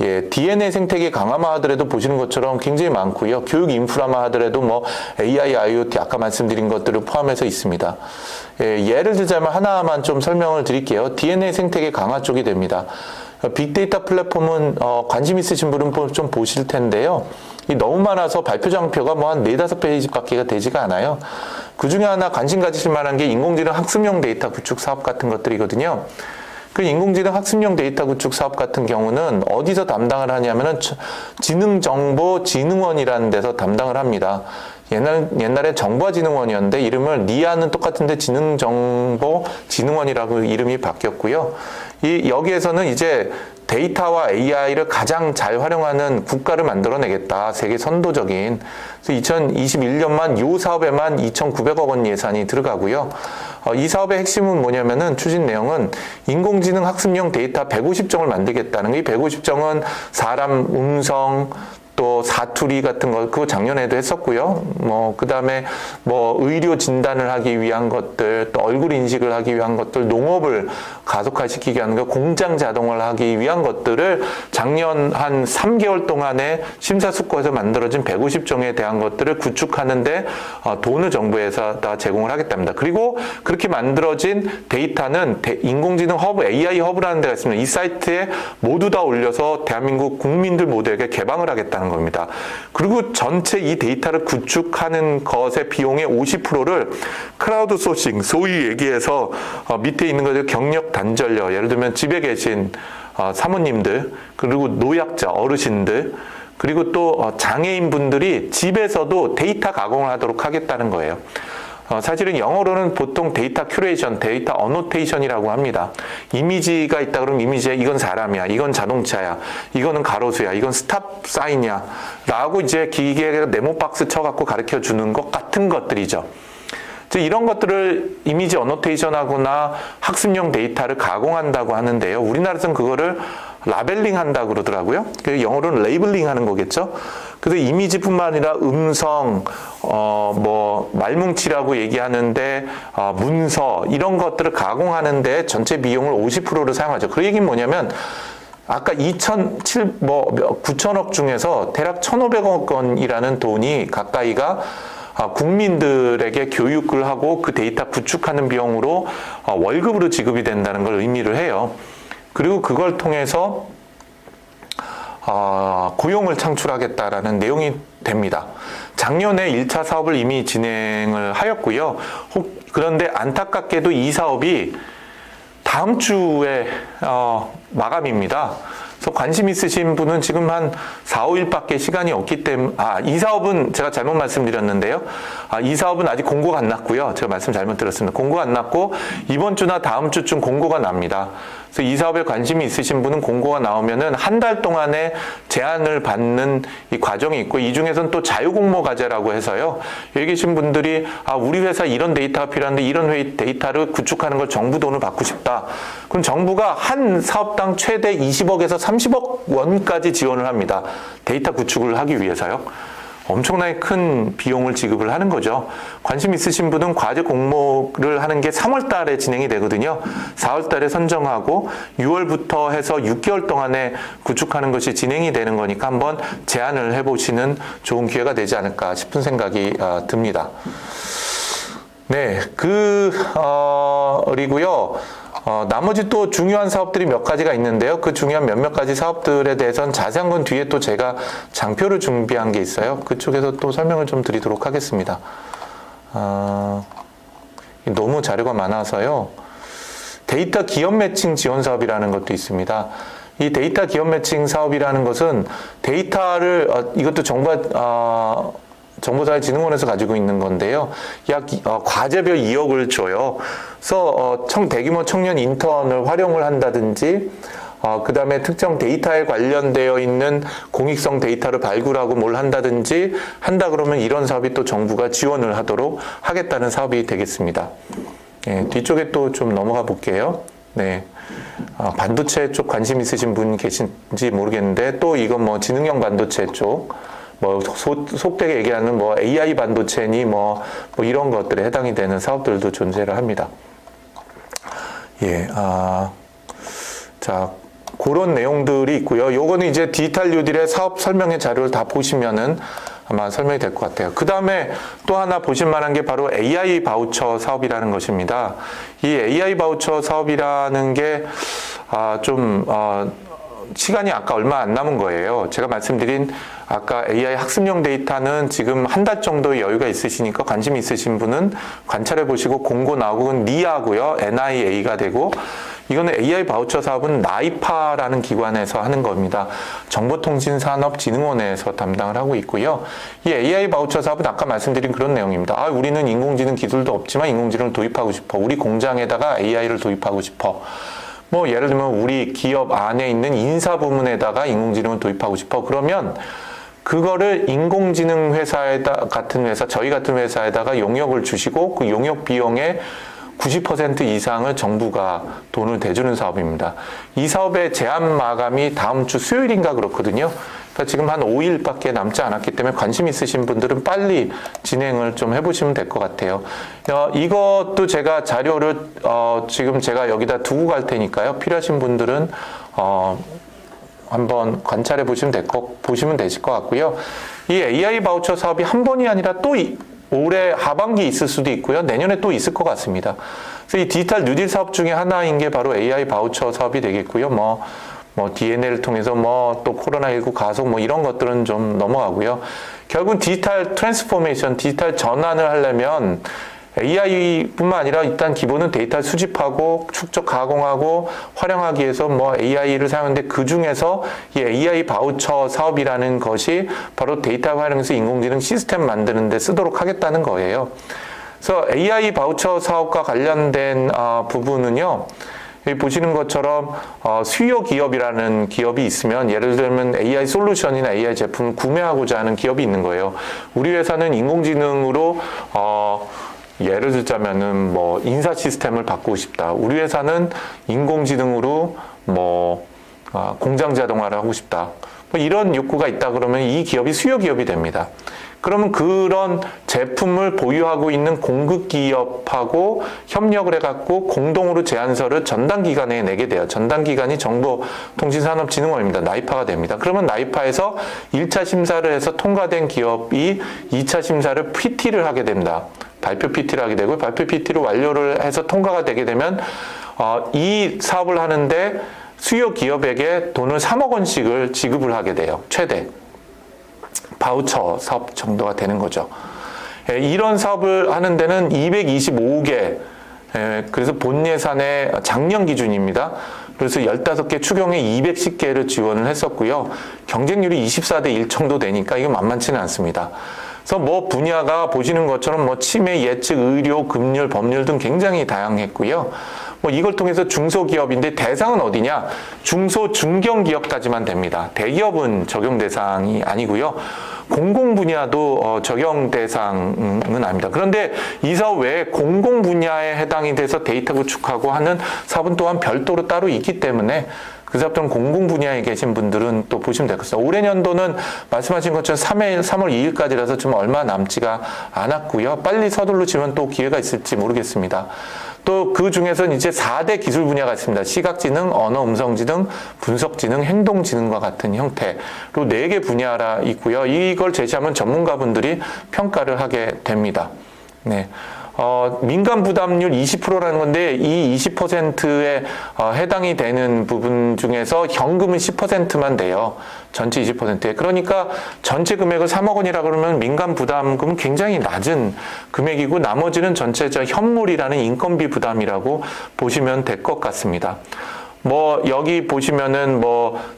예, DNA 생태계 강화만 하더라도 보시는 것처럼 굉장히 많고요. 교육 인프라만 하더라도 AI, IoT 아까 말씀드린 것들을 포함해서 있습니다. 예, 예를 들자면 하나만 좀 설명을 드릴게요. DNA 생태계 강화 쪽이 됩니다. 빅데이터 플랫폼은 관심 있으신 분은 좀 보실 텐데요. 너무 많아서 발표 장표가 한 4-5페이지밖에 되지가 않아요. 그 중에 하나 관심 가지실 만한 게 인공지능 학습용 데이터 구축 사업 같은 것들이거든요. 그 인공지능 학습용 데이터 구축 사업 같은 경우는 어디서 담당을 하냐면은 지능정보진흥원이라는 데서 담당을 합니다. 옛날에 정보화진흥원이었는데 이름을 니아는 똑같은데 지능정보진흥원이라고 이름이 바뀌었고요. 여기에서는 이제 데이터와 AI를 가장 잘 활용하는 국가를 만들어내겠다. 세계 선도적인. 그래서 2021년만 이 사업에만 2,900억 원 예산이 들어가고요. 이 사업의 핵심은 뭐냐면은 추진 내용은 인공지능 학습용 데이터 150정을 만들겠다는 게, 이 150정은 사람 음성, 또 사투리 같은 거 그거 작년에도 했었고요. 뭐 그다음에 뭐 의료 진단을 하기 위한 것들, 또 얼굴 인식을 하기 위한 것들, 농업을 가속화시키기 위한 거, 공장 자동화를 하기 위한 것들을 작년 한 3개월 동안에 심사숙고해서 만들어진 150종에 대한 것들을 구축하는데 돈을 정부에서 다 제공을 하겠답니다. 그리고 그렇게 만들어진 데이터는 인공지능 허브, AI 허브라는 데가 있습니다. 이 사이트에 모두 다 올려서 대한민국 국민들 모두에게 개방을 하겠다는 겁니다. 그리고 전체 이 데이터를 구축하는 것의 비용의 50%를 크라우드 소싱, 소위 얘기해서 밑에 있는 것들 경력 단절료, 예를 들면 집에 계신 사모님들, 그리고 노약자, 어르신들, 그리고 또 장애인분들이 집에서도 데이터 가공을 하도록 하겠다는 거예요. 사실은 영어로는 보통 데이터 큐레이션, 데이터 어노테이션이라고 합니다. 이미지가 있다 그러면 이미지에 이건 사람이야, 이건 자동차야, 이거는 가로수야, 이건 스탑 사인이야 라고 이제 기계에 네모박스 쳐갖고 가르쳐 주는 것 같은 것들이죠. 이런 것들을 이미지 어노테이션하거나 학습용 데이터를 가공한다고 하는데요. 우리나라에서는 그거를 라벨링 한다고 그러더라고요. 영어로는 레이블링 하는 거겠죠. 그래서 이미지뿐만 아니라 음성, 뭐 말뭉치라고 얘기하는데 문서 이런 것들을 가공하는데 전체 비용을 50%를 사용하죠. 그 얘기는 뭐냐면 아까 9천억 중에서 대략 1,500억 원이라는 돈이 가까이가 국민들에게 교육을 하고 그 데이터 구축하는 비용으로 월급으로 지급이 된다는 걸 의미를 해요. 그리고 그걸 통해서 고용을 창출하겠다라는 내용이 됩니다. 작년에 1차 사업을 이미 진행을 하였고요. 그런데 안타깝게도 이 사업이 다음 주에 마감입니다. 그래서 관심 있으신 분은 지금 한 4, 5일밖에 시간이 없기 때문에 이 사업은 제가 잘못 말씀드렸는데요. 이 사업은 아직 공고가 안 났고요. 제가 말씀 잘못 들었습니다. 공고가 안 났고 이번 주나 다음 주쯤 공고가 납니다. 그래서 이 사업에 관심이 있으신 분은 공고가 나오면은 한 달 동안에 제한을 받는 이 과정이 있고 이 중에서는 또 자유공모 과제라고 해서요. 여기 계신 분들이 우리 회사 이런 데이터가 필요한데 이런 데이터를 구축하는 걸 정부 돈을 받고 싶다. 그럼 정부가 한 사업당 최대 20억에서 30억 원까지 지원을 합니다. 데이터 구축을 하기 위해서요. 엄청나게 큰 비용을 지급을 하는 거죠. 관심 있으신 분은 과제 공모를 하는 게 3월 달에 진행이 되거든요. 4월 달에 선정하고 6월부터 해서 6개월 동안에 구축하는 것이 진행이 되는 거니까 한번 제안을 해보시는 좋은 기회가 되지 않을까 싶은 생각이 듭니다. 네, 그리고요. 나머지 또 중요한 사업들이 몇 가지가 있는데요. 그 중요한 몇몇 가지 사업들에 대해서는 자세한 건 뒤에 또 제가 장표를 준비한 게 있어요. 그쪽에서 또 설명을 좀 드리도록 하겠습니다. 너무 자료가 많아서요. 데이터 기업 매칭 지원 사업이라는 것도 있습니다. 이 데이터 기업 매칭 사업이라는 것은 데이터를 이것도 정보자유진흥원에서 가지고 있는 건데요. 약 과제별 2억을 줘요. 그래서 대규모 청년 인턴을 활용을 한다든지 그 다음에 특정 데이터에 관련되어 있는 공익성 데이터를 발굴하고 뭘 한다든지 한다 그러면 이런 사업이 또 정부가 지원을 하도록 하겠다는 사업이 되겠습니다. 네, 뒤쪽에 또 좀 넘어가 볼게요. 네. 반도체 쪽 관심 있으신 분 계신지 모르겠는데 또 이건 뭐 지능형 반도체 쪽 속되게 얘기하는 AI 반도체니 이런 것들에 해당이 되는 사업들도 존재를 합니다. 예, 자, 그런 내용들이 있고요. 요거는 이제 디지털 뉴딜의 사업 설명의 자료를 다 보시면은 아마 설명이 될 것 같아요. 그 다음에 또 하나 보실 만한 게 바로 AI 바우처 사업이라는 것입니다. 이 AI 바우처 사업이라는 게, 시간이 아까 얼마 안 남은 거예요. 제가 말씀드린 아까 AI 학습용 데이터는 지금 한 달 정도의 여유가 있으시니까 관심 있으신 분은 관찰해 보시고 공고 나오고 그건 NIA고요. NIA가 되고 이거는 AI 바우처 사업은 나이파라는 기관에서 하는 겁니다. 정보통신산업진흥원에서 담당을 하고 있고요. 이 AI 바우처 사업은 아까 말씀드린 그런 내용입니다. 우리는 인공지능 기술도 없지만 인공지능을 도입하고 싶어. 우리 공장에다가 AI를 도입하고 싶어. 예를 들면 우리 기업 안에 있는 인사 부문에다가 인공지능을 도입하고 싶어. 그러면 그거를 인공지능 같은 회사, 저희 같은 회사에다가 용역을 주시고 그 용역 비용의 90% 이상을 정부가 돈을 대주는 사업입니다. 이 사업의 제한 마감이 다음 주 수요일인가 그렇거든요. 그러니까 지금 한 5일밖에 남지 않았기 때문에 관심 있으신 분들은 빨리 진행을 좀 해보시면 될 것 같아요. 이것도 제가 자료를 지금 제가 여기다 두고 갈 테니까요. 필요하신 분들은 한번 관찰해 보시면 되실 것 같고요. 이 AI 바우처 사업이 한 번이 아니라 또 올해 하반기에 있을 수도 있고요. 내년에 또 있을 것 같습니다. 그래서 이 디지털 뉴딜 사업 중에 하나인 게 바로 AI 바우처 사업이 되겠고요. 뭐 DNA를 통해서 또 코로나19 가속 이런 것들은 좀 넘어가고요. 결국은 디지털 트랜스포메이션, 디지털 전환을 하려면 AI뿐만 아니라 일단 기본은 데이터를 수집하고 축적 가공하고 활용하기 위해서 AI를 사용하는데 그 중에서 이 AI 바우처 사업이라는 것이 바로 데이터 활용해서 인공지능 시스템 만드는 데 쓰도록 하겠다는 거예요. 그래서 AI 바우처 사업과 관련된 부분은요. 여기 보시는 것처럼 수요 기업이라는 기업이 있으면 예를 들면 AI 솔루션이나 AI 제품을 구매하고자 하는 기업이 있는 거예요. 우리 회사는 인공지능으로 예를 들자면은 인사 시스템을 바꾸고 싶다. 우리 회사는 인공지능으로 공장 자동화를 하고 싶다. 이런 욕구가 있다 그러면 이 기업이 수요 기업이 됩니다. 그러면 그런 제품을 보유하고 있는 공급 기업하고 협력을 해갖고 공동으로 제안서를 전담 기관에 내게 돼요. 전담 기관이 정보통신산업진흥원입니다. 나이파가 됩니다. 그러면 나이파에서 1차 심사를 해서 통과된 기업이 2차 심사를 PT를 하게 됩니다. 발표 PT를 하게 되고 발표 PT를 완료를 해서 통과가 되게 되면 이 사업을 하는데 수요 기업에게 돈을 3억 원씩을 지급을 하게 돼요. 최대. 바우처 사업 정도가 되는 거죠. 이런 사업을 하는 데는 225개, 그래서 본 예산의 작년 기준입니다. 그래서 15개 추경에 210개를 지원을 했었고요. 경쟁률이 24대 1 정도 되니까 이거 만만치는 않습니다. 그래서 분야가 보시는 것처럼 치매, 예측, 의료, 금융, 법률 등 굉장히 다양했고요. 이걸 통해서 중소기업인데 대상은 어디냐? 중소, 중견기업까지만 됩니다. 대기업은 적용 대상이 아니고요. 공공 분야도 적용 대상은 아닙니다. 그런데 이 사업 외에 공공 분야에 해당이 돼서 데이터 구축하고 하는 사업은 또한 별도로 따로 있기 때문에 그 사업들은 공공 분야에 계신 분들은 또 보시면 될 것 같습니다. 올해 년도는 말씀하신 것처럼 3월 2일까지라서 좀 얼마 남지가 않았고요. 빨리 서둘러지면 또 기회가 있을지 모르겠습니다. 또 그 중에서는 이제 4대 기술 분야가 있습니다. 시각지능, 언어 음성지능, 분석지능, 행동지능과 같은 형태로 4개 분야가 있고요. 이걸 제시하면 전문가분들이 평가를 하게 됩니다. 네. 민간 부담률 20%라는 건데 이 20%에 해당이 되는 부분 중에서 현금은 10%만 돼요. 전체 20%에. 그러니까 전체 금액을 3억 원이라 그러면 민간 부담금은 굉장히 낮은 금액이고 나머지는 전체 현물이라는 인건비 부담이라고 보시면 될 것 같습니다. 여기 보시면은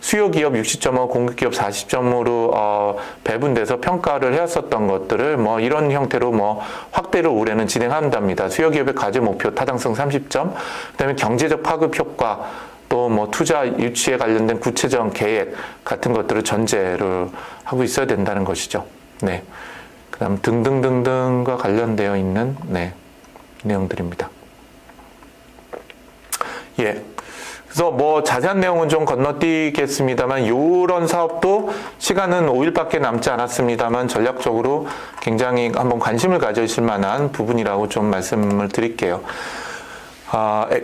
수요 기업 60.5, 공급 기업 40점으로 배분돼서 평가를 해왔었던 것들을 이런 형태로 확대를 올해는 진행한답니다. 수요 기업의 과제 목표 타당성 30점, 그다음에 경제적 파급 효과, 또 투자 유치에 관련된 구체적 계획 같은 것들을 전제를 하고 있어야 된다는 것이죠. 네. 그다음 등등등등과 관련되어 있는 내용들입니다. 예. 그래서 자세한 내용은 좀 건너뛰겠습니다만 이런 사업도 시간은 5일밖에 남지 않았습니다만 전략적으로 굉장히 한번 관심을 가져주실 만한 부분이라고 좀 말씀을 드릴게요.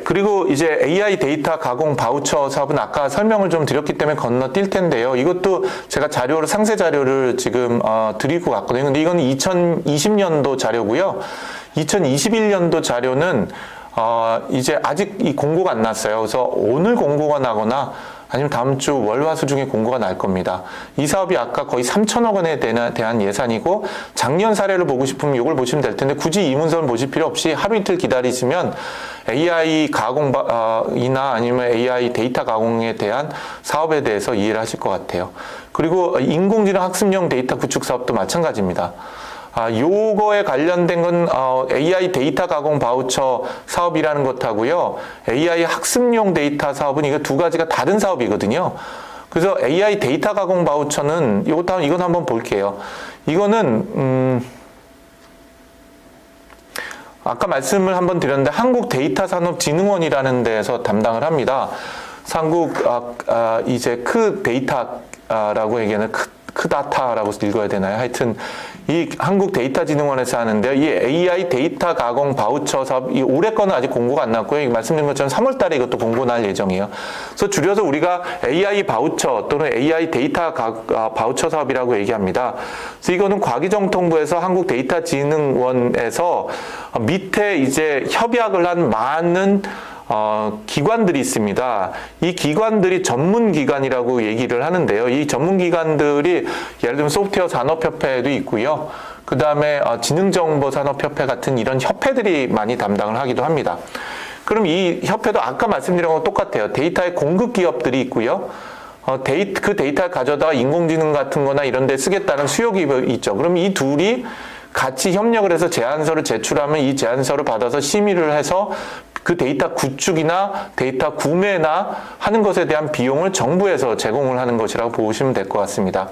그리고 이제 AI 데이터 가공 바우처 사업은 아까 설명을 좀 드렸기 때문에 건너뛸 텐데요. 이것도 제가 상세 자료를 지금 드리고 갔거든요. 근데 이건 2020년도 자료고요. 2021년도 자료는 이제 아직 이 공고가 안 났어요. 그래서 오늘 공고가 나거나 아니면 다음 주 월화수 중에 공고가 날 겁니다. 이 사업이 아까 거의 3천억 원에 대한 예산이고 작년 사례를 보고 싶으면 이걸 보시면 될 텐데 굳이 이 문서를 보실 필요 없이 하루 이틀 기다리시면 AI 가공이나 아니면 AI 데이터 가공에 대한 사업에 대해서 이해를 하실 것 같아요. 그리고 인공지능 학습용 데이터 구축 사업도 마찬가지입니다. 요거에 관련된 건 AI 데이터 가공 바우처 사업이라는 것하고요. AI 학습용 데이터 사업은 이거 두 가지가 다른 사업이거든요. 그래서 AI 데이터 가공 바우처는 이건 한번 볼게요. 이거는 아까 말씀을 한번 드렸는데 한국데이터산업진흥원이라는 데에서 담당을 합니다. 한국 이제 그 데이터 AI라고 얘기하는 크다타라고 읽어야 되나요? 하여튼 이 한국데이터진흥원에서 하는데요. 이 AI 데이터 가공 바우처 사업, 이 올해 거는 아직 공고가 안 났고요. 말씀드린 것처럼 3월 달에 이것도 공고 날 예정이에요. 그래서 줄여서 우리가 AI 바우처 또는 AI 데이터 바우처 사업이라고 얘기합니다. 그래서 이거는 과기정통부에서 한국데이터진흥원에서 밑에 이제 협약을 한 많은 기관들이 있습니다. 이 기관들이 전문기관이라고 얘기를 하는데요. 이 전문기관들이 예를 들면 소프트웨어 산업협회도 있고요. 그 다음에 지능정보산업협회 같은 이런 협회들이 많이 담당을 하기도 합니다. 그럼 이 협회도 아까 말씀드린 거랑 똑같아요. 데이터의 공급 기업들이 있고요. 그 데이터를 가져다가 인공지능 같은 거나 이런 데 쓰겠다는 수요 기업이 있죠. 그럼 이 둘이 같이 협력을 해서 제안서를 제출하면 이 제안서를 받아서 심의를 해서 그 데이터 구축이나 데이터 구매나 하는 것에 대한 비용을 정부에서 제공을 하는 것이라고 보시면 될 것 같습니다.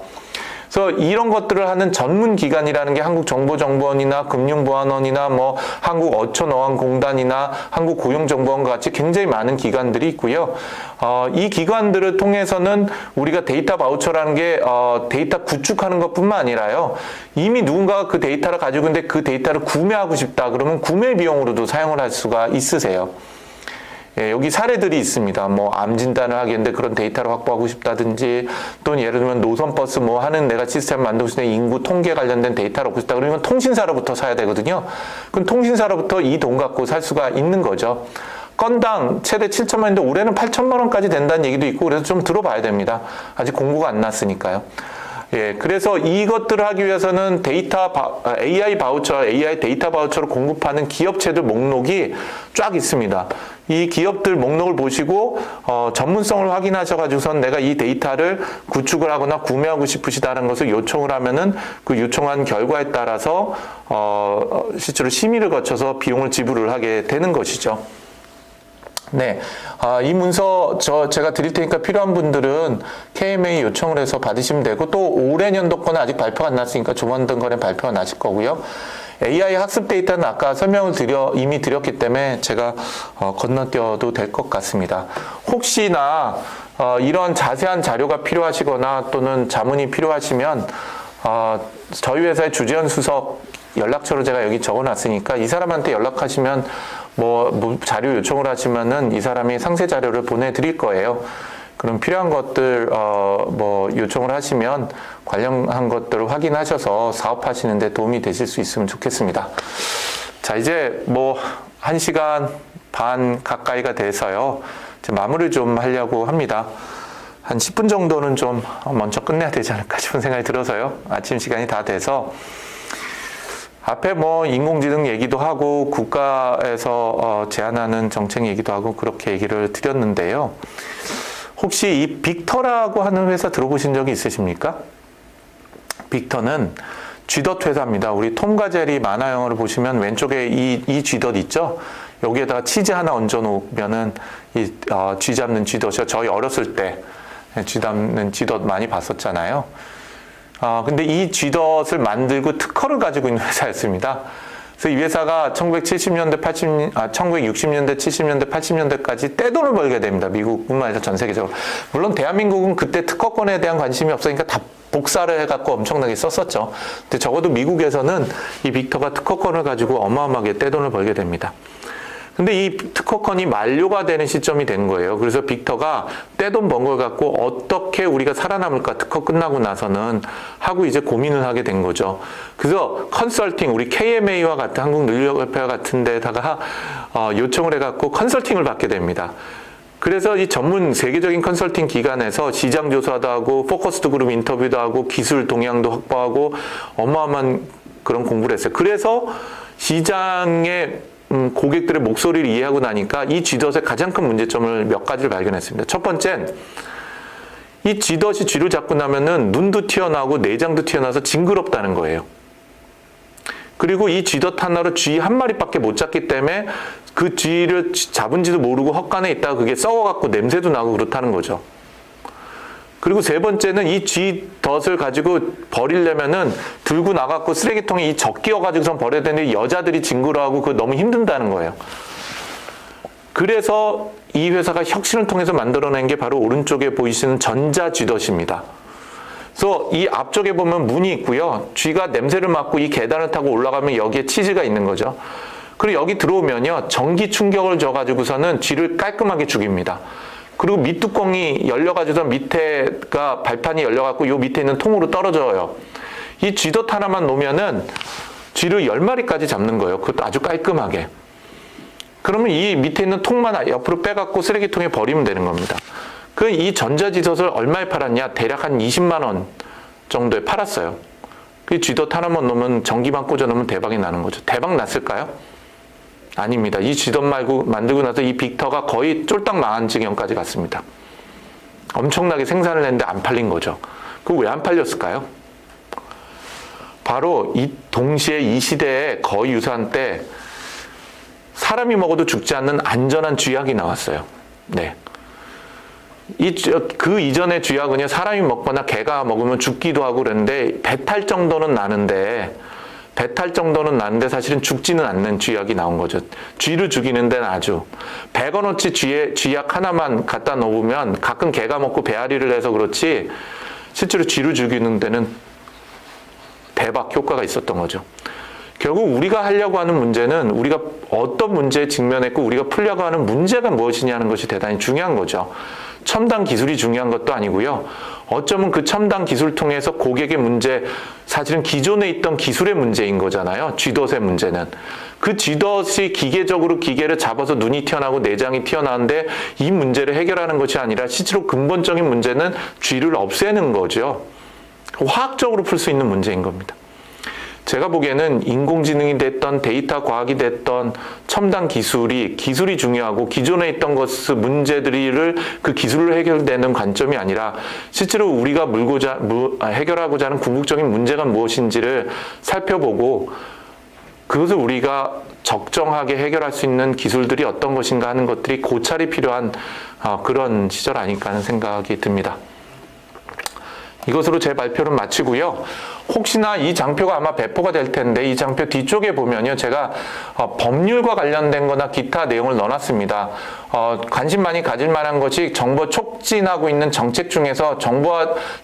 그래서 이런 것들을 하는 전문 기관이라는 게 한국정보정보원이나 금융보안원이나 뭐 한국어촌어원공단이나 한국고용정보원과 같이 굉장히 많은 기관들이 있고요. 이 기관들을 통해서는 우리가 데이터 바우처라는 게 데이터 구축하는 것뿐만 아니라요. 이미 누군가가 그 데이터를 가지고 있는데 그 데이터를 구매하고 싶다 그러면 구매 비용으로도 사용을 할 수가 있으세요. 예, 여기 사례들이 있습니다. 뭐 암 진단을 하겠는데 그런 데이터를 확보하고 싶다든지, 또는 예를 들면 노선버스 뭐 하는 내가 시스템 만들고 싶은데 인구 통계 관련된 데이터를 얻고 싶다 그러면 통신사로부터 사야 되거든요. 그럼 통신사로부터 이 돈 갖고 살 수가 있는 거죠. 건당 최대 7천만 원인데 올해는 8천만 원까지 된다는 얘기도 있고, 그래서 좀 들어봐야 됩니다. 아직 공고가 안 났으니까요. 예, 그래서 이것들을 하기 위해서는 AI 바우처, AI 데이터 바우처를 공급하는 기업체들 목록이 쫙 있습니다. 이 기업들 목록을 보시고 전문성을 확인하셔가지고선 내가 이 데이터를 구축을 하거나 구매하고 싶으시다는 것을 요청을 하면은 그 요청한 결과에 따라서 실제로 심의를 거쳐서 비용을 지불을 하게 되는 것이죠. 네, 이 문서 제가 드릴 테니까 필요한 분들은 KMA 요청을 해서 받으시면 되고, 또 올해 연도 거는 아직 발표가 안 났으니까 조만간에 발표가 나실 거고요. AI 학습 데이터는 아까 설명을 이미 드렸기 때문에 제가 건너뛰어도 될 것 같습니다. 혹시나 이런 자세한 자료가 필요하시거나 또는 자문이 필요하시면 저희 회사의 주재현 수석 연락처를 제가 여기 적어놨으니까 이 사람한테 연락하시면 뭐 자료 요청을 하시면은 이 사람이 상세 자료를 보내드릴 거예요. 그럼 필요한 것들 뭐 요청을 하시면 관련한 것들을 확인하셔서 사업하시는데 도움이 되실 수 있으면 좋겠습니다. 자, 이제 뭐 1시간 반 가까이가 돼서요. 이제 마무리를 좀 하려고 합니다. 한 10분 정도는 좀 먼저 끝내야 되지 않을까 싶은 생각이 들어서요. 아침 시간이 다 돼서 앞에 뭐 인공지능 얘기도 하고 국가에서 제안하는 정책 얘기도 하고 그렇게 얘기를 드렸는데요. 혹시 이 빅터라고 하는 회사 들어보신 적이 있으십니까? 빅터는 쥐덫 회사입니다. 우리 톰과 제리 만화 영화를 보시면 왼쪽에 이 쥐덫 있죠? 여기에다가 치즈 하나 얹어 놓으면은 쥐 잡는 쥐덫이요. 저희 어렸을 때 쥐 잡는 쥐덫 많이 봤었잖아요. 근데 이 쥐덫을 만들고 특허를 가지고 있는 회사였습니다. 그래서 이 회사가 1960년대, 70년대, 80년대까지 떼돈을 벌게 됩니다. 미국뿐만 아니라 전 세계적으로. 물론 대한민국은 그때 특허권에 대한 관심이 없으니까 다 복사를 해갖고 엄청나게 썼었죠. 근데 적어도 미국에서는 이 빅터가 특허권을 가지고 어마어마하게 떼돈을 벌게 됩니다. 근데 이 특허권이 만료가 되는 시점이 된 거예요. 그래서 빅터가 떼돈 번 걸 갖고 어떻게 우리가 살아남을까, 특허 끝나고 나서는 하고 이제 고민을 하게 된 거죠. 그래서 컨설팅, 우리 KMA와 같은 한국능력협회와 같은 데다가 요청을 해갖고 컨설팅을 받게 됩니다. 그래서 이 전문 세계적인 컨설팅 기관에서 시장 조사도 하고 포커스드 그룹 인터뷰도 하고 기술 동향도 확보하고 어마어마한 그런 공부를 했어요. 그래서 시장의 고객들의 목소리를 이해하고 나니까 이 쥐덫의 가장 큰 문제점을 몇 가지를 발견했습니다. 첫 번째는 이 쥐덫이 쥐를 잡고 나면은 눈도 튀어나오고 내장도 튀어나와서 징그럽다는 거예요. 그리고 이 쥐덫 하나로 쥐 한 마리밖에 못 잡기 때문에 그 쥐를 잡은지도 모르고 헛간에 있다가 그게 썩어갖고 냄새도 나고 그렇다는 거죠. 그리고 세 번째는 이 쥐덫을 가지고 버리려면은 들고 나갖고 쓰레기통에 이 적 끼워가지고선 버려야 되는데 여자들이 징그러워하고 그거 너무 힘든다는 거예요. 그래서 이 회사가 혁신을 통해서 만들어낸 게 바로 오른쪽에 보이시는 전자 쥐덫입니다. 그래서 이 앞쪽에 보면 문이 있고요. 쥐가 냄새를 맡고 이 계단을 타고 올라가면 여기에 치즈가 있는 거죠. 그리고 여기 들어오면요. 전기 충격을 줘가지고서는 쥐를 깔끔하게 죽입니다. 그리고 밑뚜껑이 열려가지고서 밑에가 발판이 열려갖고 요 밑에 있는 통으로 떨어져요. 이 쥐덫 하나만 놓으면은 쥐를 10마리까지 잡는 거예요. 그것도 아주 깔끔하게. 그러면 이 밑에 있는 통만 옆으로 빼갖고 쓰레기통에 버리면 되는 겁니다. 그 이 전자지덫을 얼마에 팔았냐? 대략 한 20만 원 정도에 팔았어요. 그 쥐덫 하나만 놓으면 전기만 꽂아 놓으면 대박이 나는 거죠. 대박 났을까요? 아닙니다. 이 쥐덫 말고 만들고 나서 이 빅터가 거의 쫄딱 망한 지경까지 갔습니다. 엄청나게 생산을 했는데 안 팔린 거죠. 그거 왜 안 팔렸을까요? 바로 이 동시에 이 시대에 거의 유사한 때 사람이 먹어도 죽지 않는 안전한 쥐약이 나왔어요. 네. 그 이전의 쥐약은요, 사람이 먹거나 개가 먹으면 죽기도 하고 그랬는데, 배탈 정도는 나는데 사실은 죽지는 않는 쥐약이 나온 거죠. 쥐를 죽이는 데는 아주. 100원어치 쥐약 하나만 갖다 놓으면 가끔 개가 먹고 배앓이를 해서 그렇지, 실제로 쥐를 죽이는 데는 대박 효과가 있었던 거죠. 결국 우리가 하려고 하는 문제는 우리가 어떤 문제에 직면했고 우리가 풀려고 하는 문제가 무엇이냐는 것이 대단히 중요한 거죠. 첨단 기술이 중요한 것도 아니고요. 어쩌면 그 첨단 기술을 통해서 고객의 문제, 사실은 기존에 있던 기술의 문제인 거잖아요. 쥐덫의 문제는. 그 쥐덫이 기계적으로 기계를 잡아서 눈이 튀어나오고 내장이 튀어나오는데 이 문제를 해결하는 것이 아니라 실제로 근본적인 문제는 쥐를 없애는 거죠. 화학적으로 풀 수 있는 문제인 겁니다. 제가 보기에는 인공지능이 됐던 데이터 과학이 됐던 첨단 기술이 중요하고 기존에 있던 문제들을 그 기술로 해결되는 관점이 아니라 실제로 우리가 해결하고자 하는 궁극적인 문제가 무엇인지를 살펴보고 그것을 우리가 적정하게 해결할 수 있는 기술들이 어떤 것인가 하는 것들이 고찰이 필요한 그런 시절 아닐까 하는 생각이 듭니다. 이것으로 제 발표를 마치고요. 혹시나 이 장표가 아마 배포가 될 텐데 이 장표 뒤쪽에 보면요. 제가 법률과 관련된 거나 기타 내용을 넣어놨습니다. 관심 많이 가질 만한 것이 정보 촉진하고 있는 정책 중에서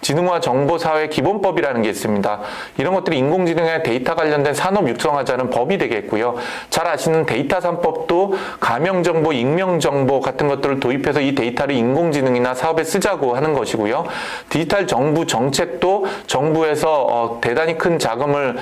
지능화 정보사회 기본법이라는 게 있습니다. 이런 것들이 인공지능의 데이터 관련된 산업 육성하자는 법이 되겠고요. 잘 아시는 데이터 3법도 가명정보, 익명정보 같은 것들을 도입해서 이 데이터를 인공지능이나 사업에 쓰자고 하는 것이고요. 디지털 정부 정책도 정부에서 대단히 큰 자금을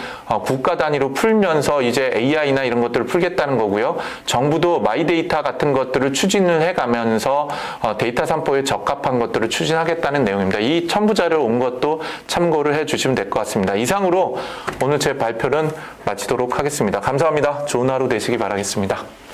국가 단위로 풀면서 이제 AI나 이런 것들을 풀겠다는 거고요. 정부도 마이데이터 같은 것들을 추진을 해가면서 데이터 3법에 적합한 것들을 추진하겠다는 내용입니다. 이 첨부 자료를 온 것도 참고를 해주시면 될 것 같습니다. 이상으로 오늘 제 발표는 마치도록 하겠습니다. 감사합니다. 좋은 하루 되시기 바라겠습니다.